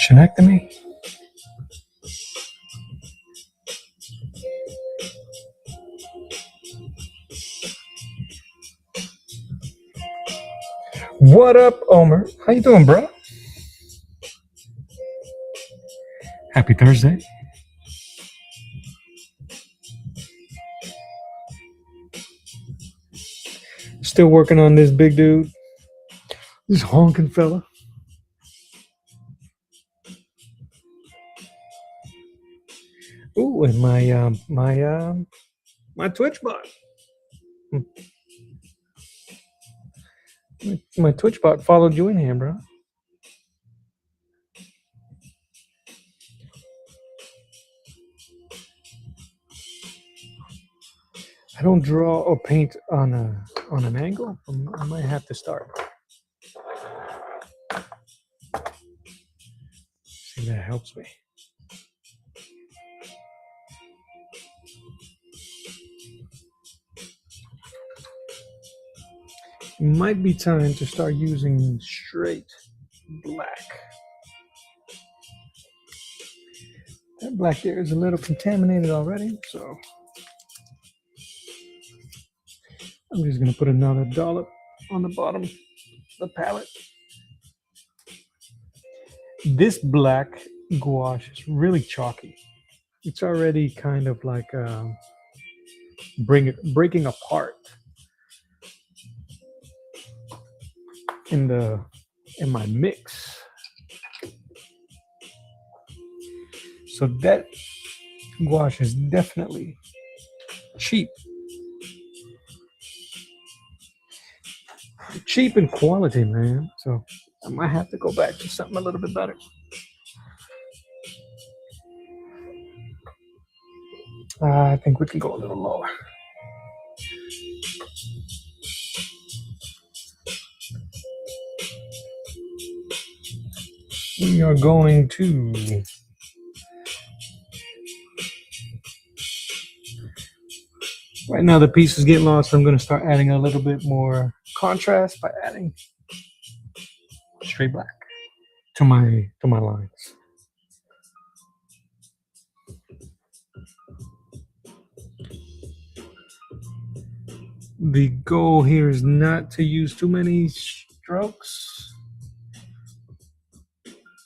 Chinectomy. What up, Omer? How you doing, bro? Happy Thursday. Still working on this big dude. This honking fella. Ooh, and my Twitch bot. My Twitch bot followed you in here, bro. I don't draw or paint on an angle. I might have to start. See if that helps me. It might be time to start using straight black. That black there is a little contaminated already, so I'm just gonna put another dollop on the bottom of the palette. This black gouache is really chalky. It's already kind of like breaking apart in my mix. So that gouache is definitely cheap. Cheap in quality, man. So I might have to go back to something a little bit better. I think we can go a little lower. We are going to right now the piece is getting lost. I'm going to start adding a little bit more contrast by adding straight black to my lines. The goal here is not to use too many strokes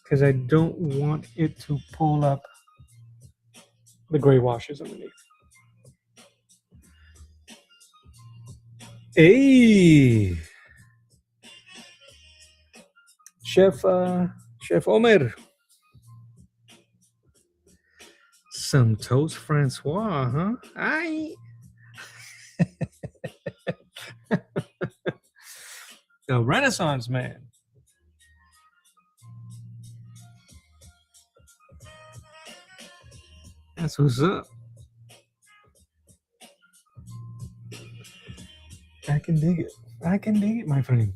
because I don't want it to pull up the gray washes underneath. Hey, Chef Omer. Some toast Francois, huh? I the Renaissance man. That's what's up. I can dig it. I can dig it, my friend.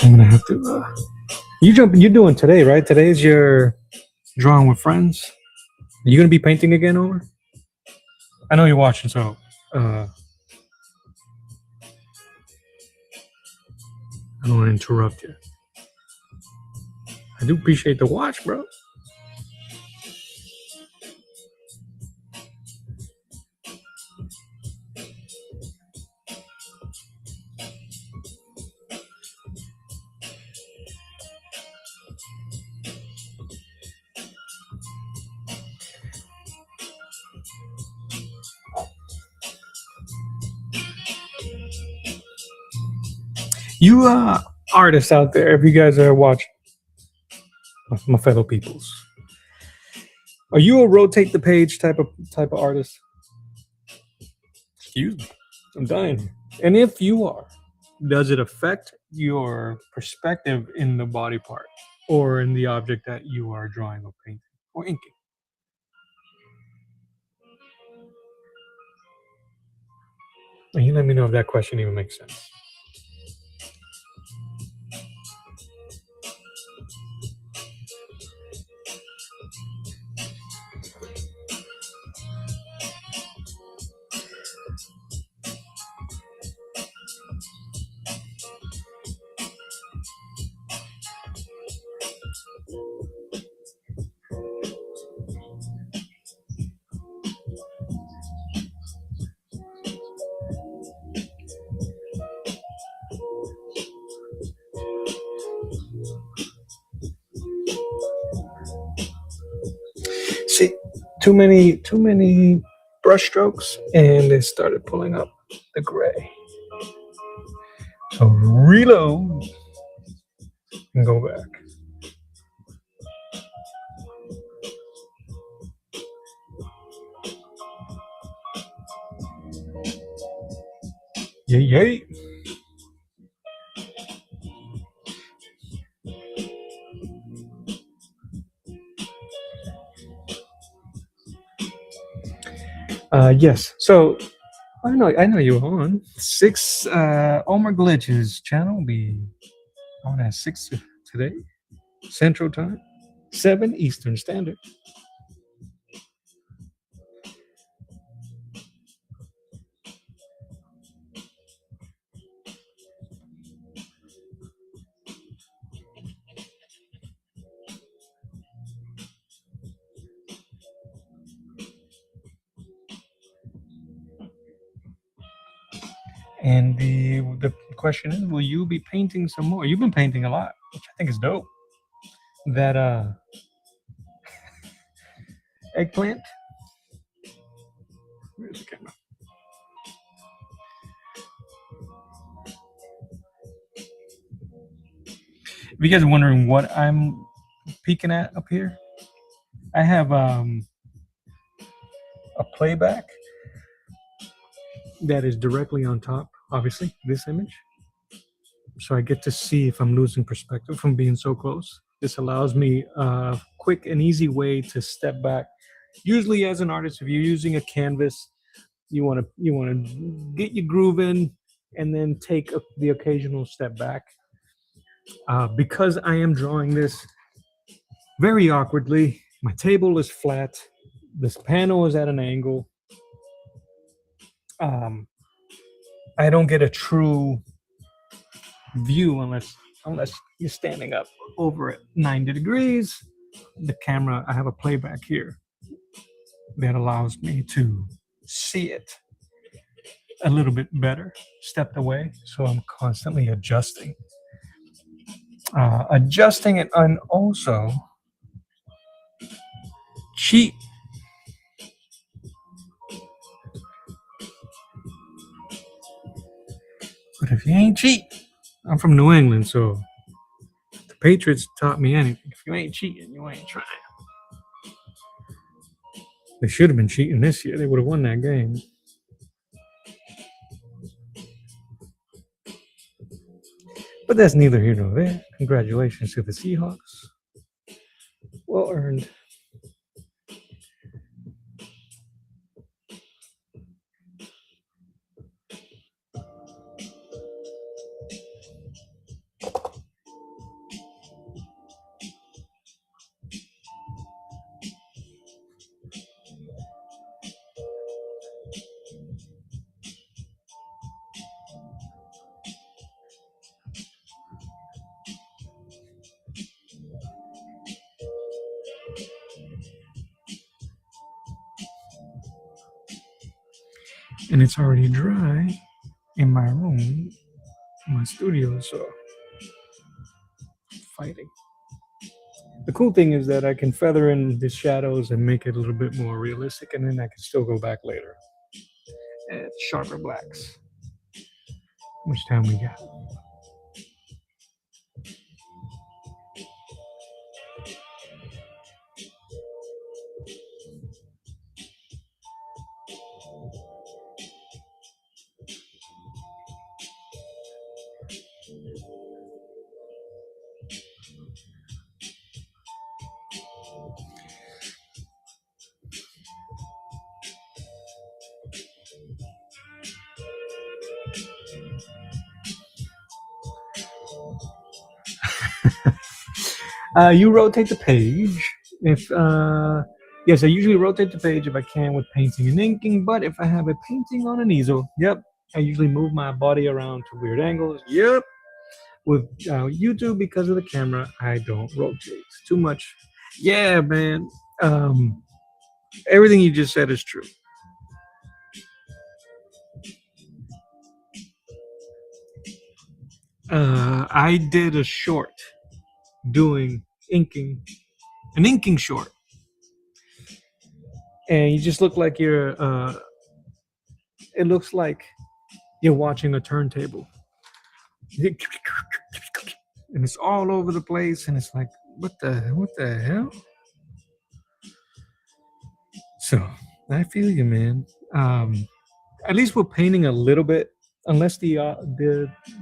I'm gonna have to. You jump. You're doing today, right? Today's your drawing with friends. Are you gonna be painting again, over? I know you're watching, so I don't want to interrupt you. I do appreciate the watch, bro. You artists out there, if you guys are watching, my fellow peoples, are you a rotate the page type of artist? Excuse me, I'm dying here. And if you are, does it affect your perspective in the body part or in the object that you are drawing or painting or inking? And you let me know if that question even makes sense. See, too many brush strokes, and it started pulling up the gray. So reload and go back. Yay, yay. Yes. So I know you're on six. Omer Glitch's channel will be on at 6 today, Central Time, 7 Eastern Standard. And the question is, will you be painting some more? You've been painting a lot, which I think is dope. That eggplant. Where's the camera? If you guys are wondering what I'm peeking at up here, I have a playback that is directly on top, obviously, this image. So I get to see if I'm losing perspective from being so close. This allows me a quick and easy way to step back. Usually, as an artist, if you're using a canvas, you want to get your groove in, and then take the occasional step back. Because I am drawing this very awkwardly, my table is flat, this panel is at an angle. Um, I don't get a true view unless you're standing up over it 90 degrees. The camera, I have a playback here that allows me to see it a little bit better stepped away, so I'm constantly adjusting it, and also cheat. But if you ain't cheat, I'm from New England, so the Patriots taught me anything. If you ain't cheating, you ain't trying. They should have been cheating this year. They would have won that game. But that's neither here nor there. Congratulations to the Seahawks. Well earned. And it's already dry in my room, my studio, so fighting. The cool thing is that I can feather in the shadows and make it a little bit more realistic, and then I can still go back later at sharper blacks. How much time we got? You rotate the page. If yes, I usually rotate the page if I can with painting and inking. But if I have a painting on an easel, yep, I usually move my body around to weird angles. Yep. With YouTube, because of the camera, I don't rotate. It's too much. Yeah, man. Everything you just said is true. I did a short doing inking, an inking short, and you just look like you're. It looks like you're watching a turntable, and it's all over the place, and it's like, what the hell? So I feel you, man. At least we're painting a little bit, unless the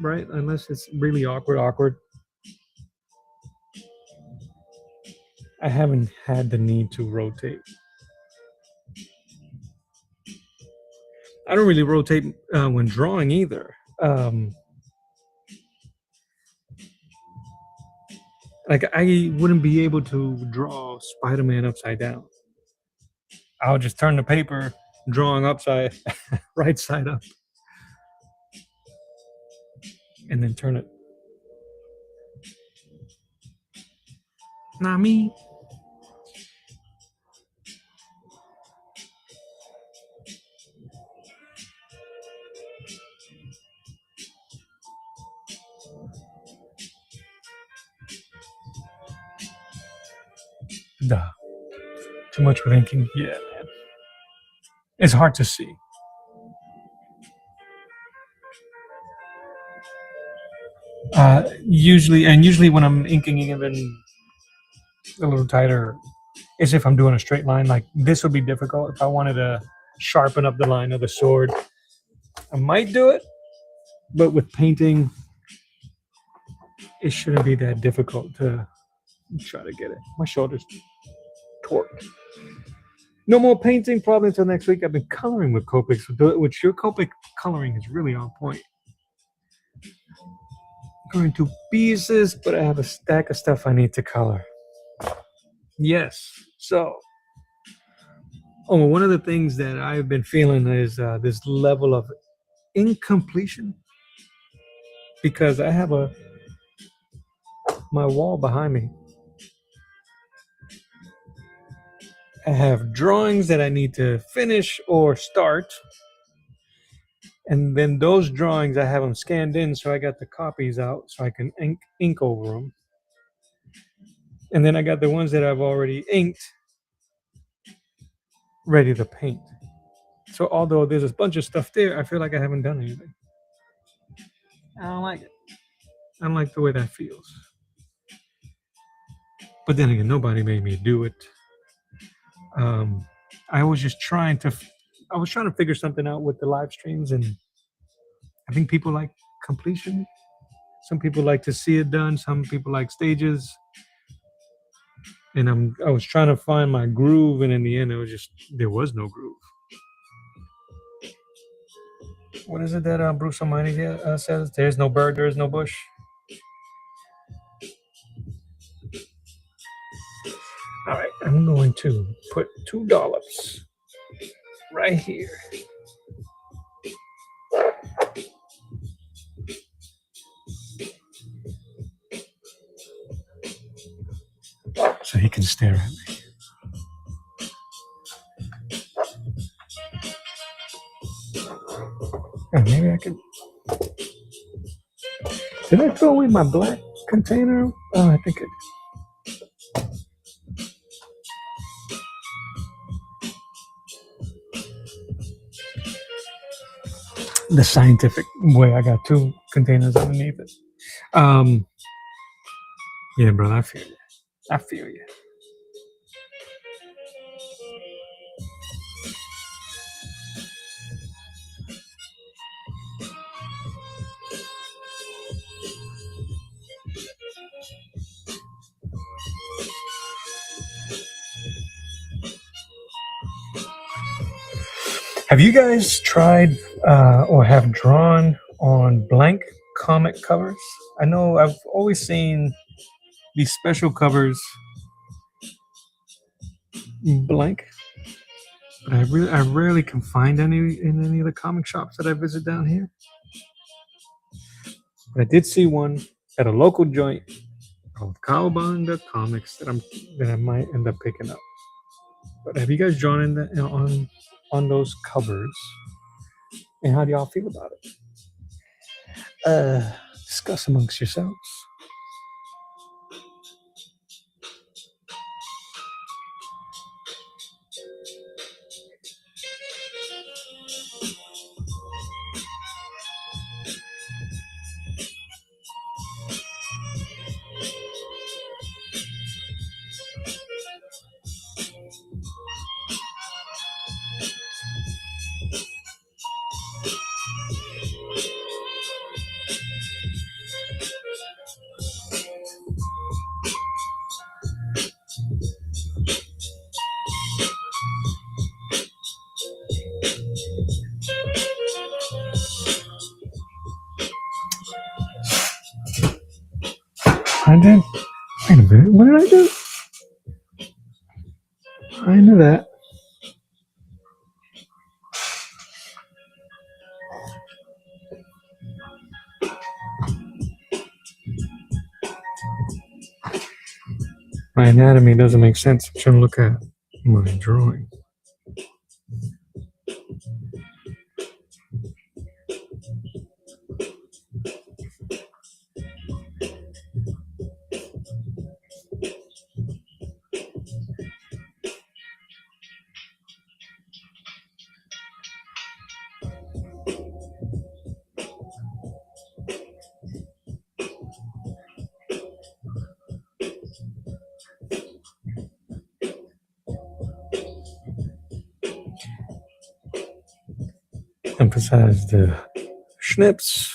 right, unless it's really awkward. I haven't had the need to rotate. I don't really rotate when drawing either. Like I wouldn't be able to draw Spider-Man upside down. I'll just turn the paper, drawing upside, right side up, and then turn it. Not me. Duh. Too much with inking. Yeah, man. It's hard to see. Usually when I'm inking even a little tighter, is if I'm doing a straight line. Like this would be difficult if I wanted to sharpen up the line of the sword. I might do it, but with painting, it shouldn't be that difficult to try to get it. My shoulder's torqued. No more painting probably until next week. I've been coloring with Copics, which your Copic coloring is really on point. going to pieces, but I have a stack of stuff I need to color. Yes. So, one of the things that I've been feeling is this level of incompletion because I have my wall behind me. I have drawings that I need to finish or start, and then those drawings I have them scanned in, so I got the copies out so I can ink over them. And then I got the ones that I've already inked, ready to paint. So although there's a bunch of stuff there, I feel like I haven't done anything. I don't like it. I don't like the way that feels. But then again, nobody made me do it. I was just I was trying to figure something out with the live streams, and I think people like completion. Some people like to see it done. Some people like stages. And I was trying to find my groove, and in the end, there was no groove. What is it that Bruce Almighty says? There's no bird, there is no bush. All right, I'm going to put $2 right here. So he can stare at me. Oh, maybe I could. Did I throw away my black container? Oh, I think I did. The scientific way. I got 2 containers underneath it. Yeah, brother, I feel you. I feel you. Have you guys tried or have drawn on blank comic covers? I know I've always seen these special covers blank, but I rarely can find any in any of the comic shops that I visit down here. But I did see one at a local joint called Cowabunga Comics that I might end up picking up. But have you guys drawn on those covers? And how do y'all feel about it? Discuss amongst yourselves. I did. Wait a minute. What did I do? I knew that. My anatomy doesn't make sense. I'm trying to look at my drawing. Emphasize the schnips.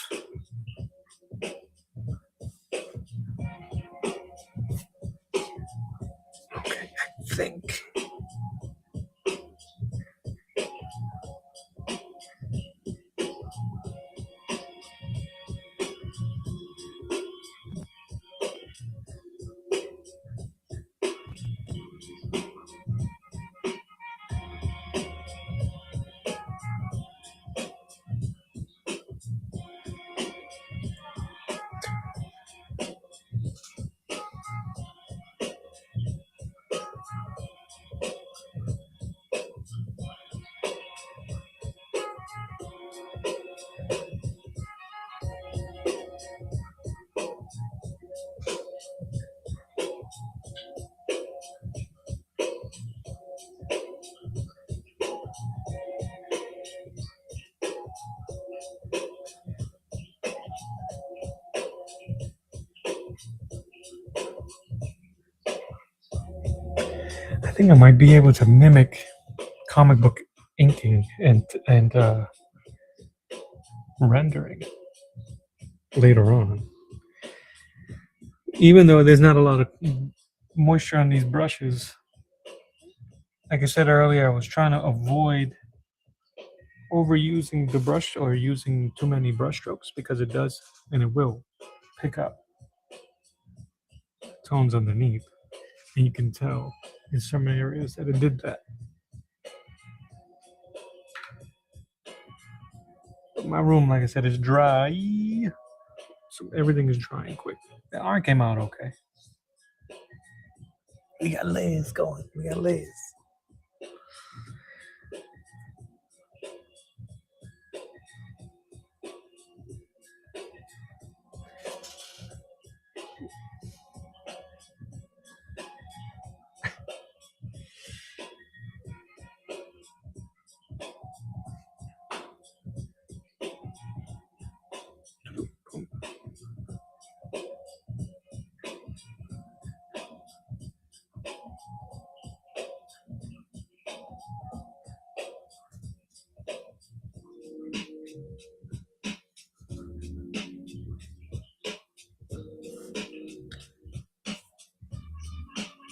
Okay, I think. I think I might be able to mimic comic book inking and rendering later on. Even though there's not a lot of moisture on these brushes, like I said earlier, I was trying to avoid overusing the brush or using too many brush strokes because it does and it will pick up tones underneath. And you can tell in some areas that it did that. But my room, like I said, is dry. So everything is drying quick. The art came out okay. We got layers going. We got layers.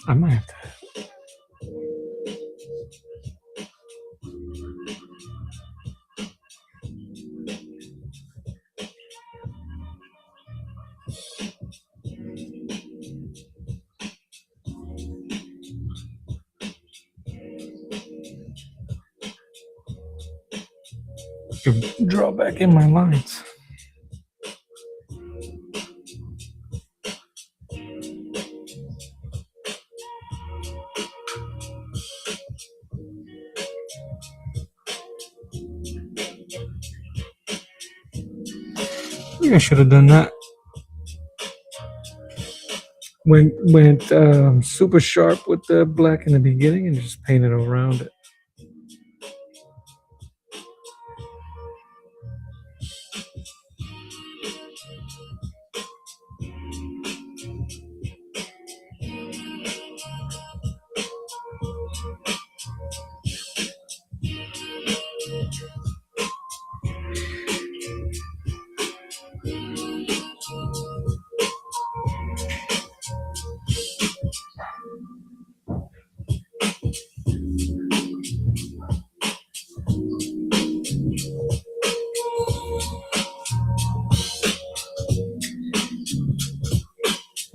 I might have to. To draw back in my lines. Maybe I should have done that. Went super sharp with the black in the beginning and just painted around it.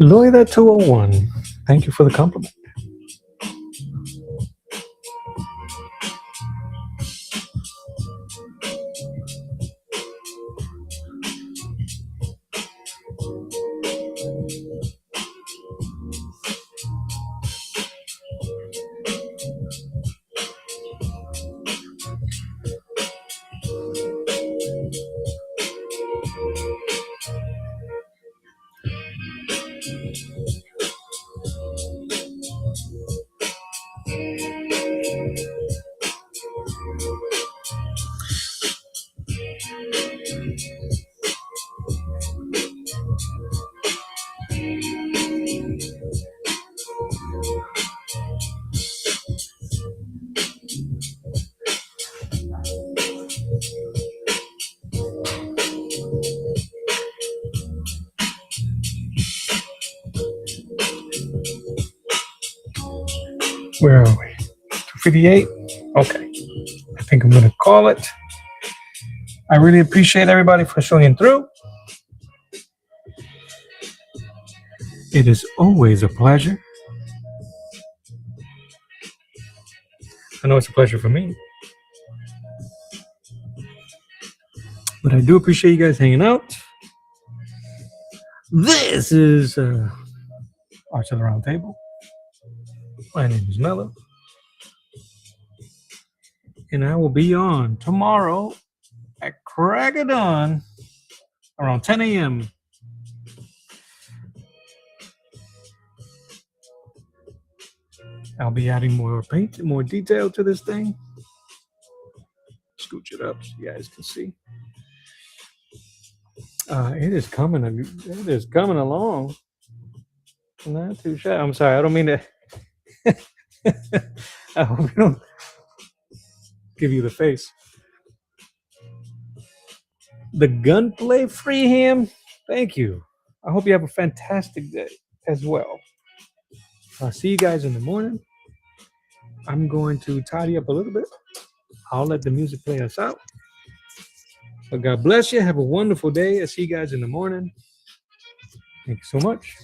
Loida 201. Thank you for the compliment. Where are we? 258? Okay. I think I'm going to call it. I really appreciate everybody for showing through. It is always a pleasure. I know it's a pleasure for me. But I do appreciate you guys hanging out. This is Arts of the Round Table. My name is Mello. And I will be on tomorrow at crack of dawn around 10 a.m. I'll be adding more paint, more detail to this thing. Scooch it up so you guys can see. It is coming. It is coming along. Not too shy. I'm sorry. I don't mean to. I hope you don't give you the face. The gunplay free ham. Thank you. I hope you have a fantastic day as well. I'll see you guys in the morning. I'm going to tidy up a little bit. I'll let the music play us out. But God bless you. Have a wonderful day. I'll see you guys in the morning. Thank you so much.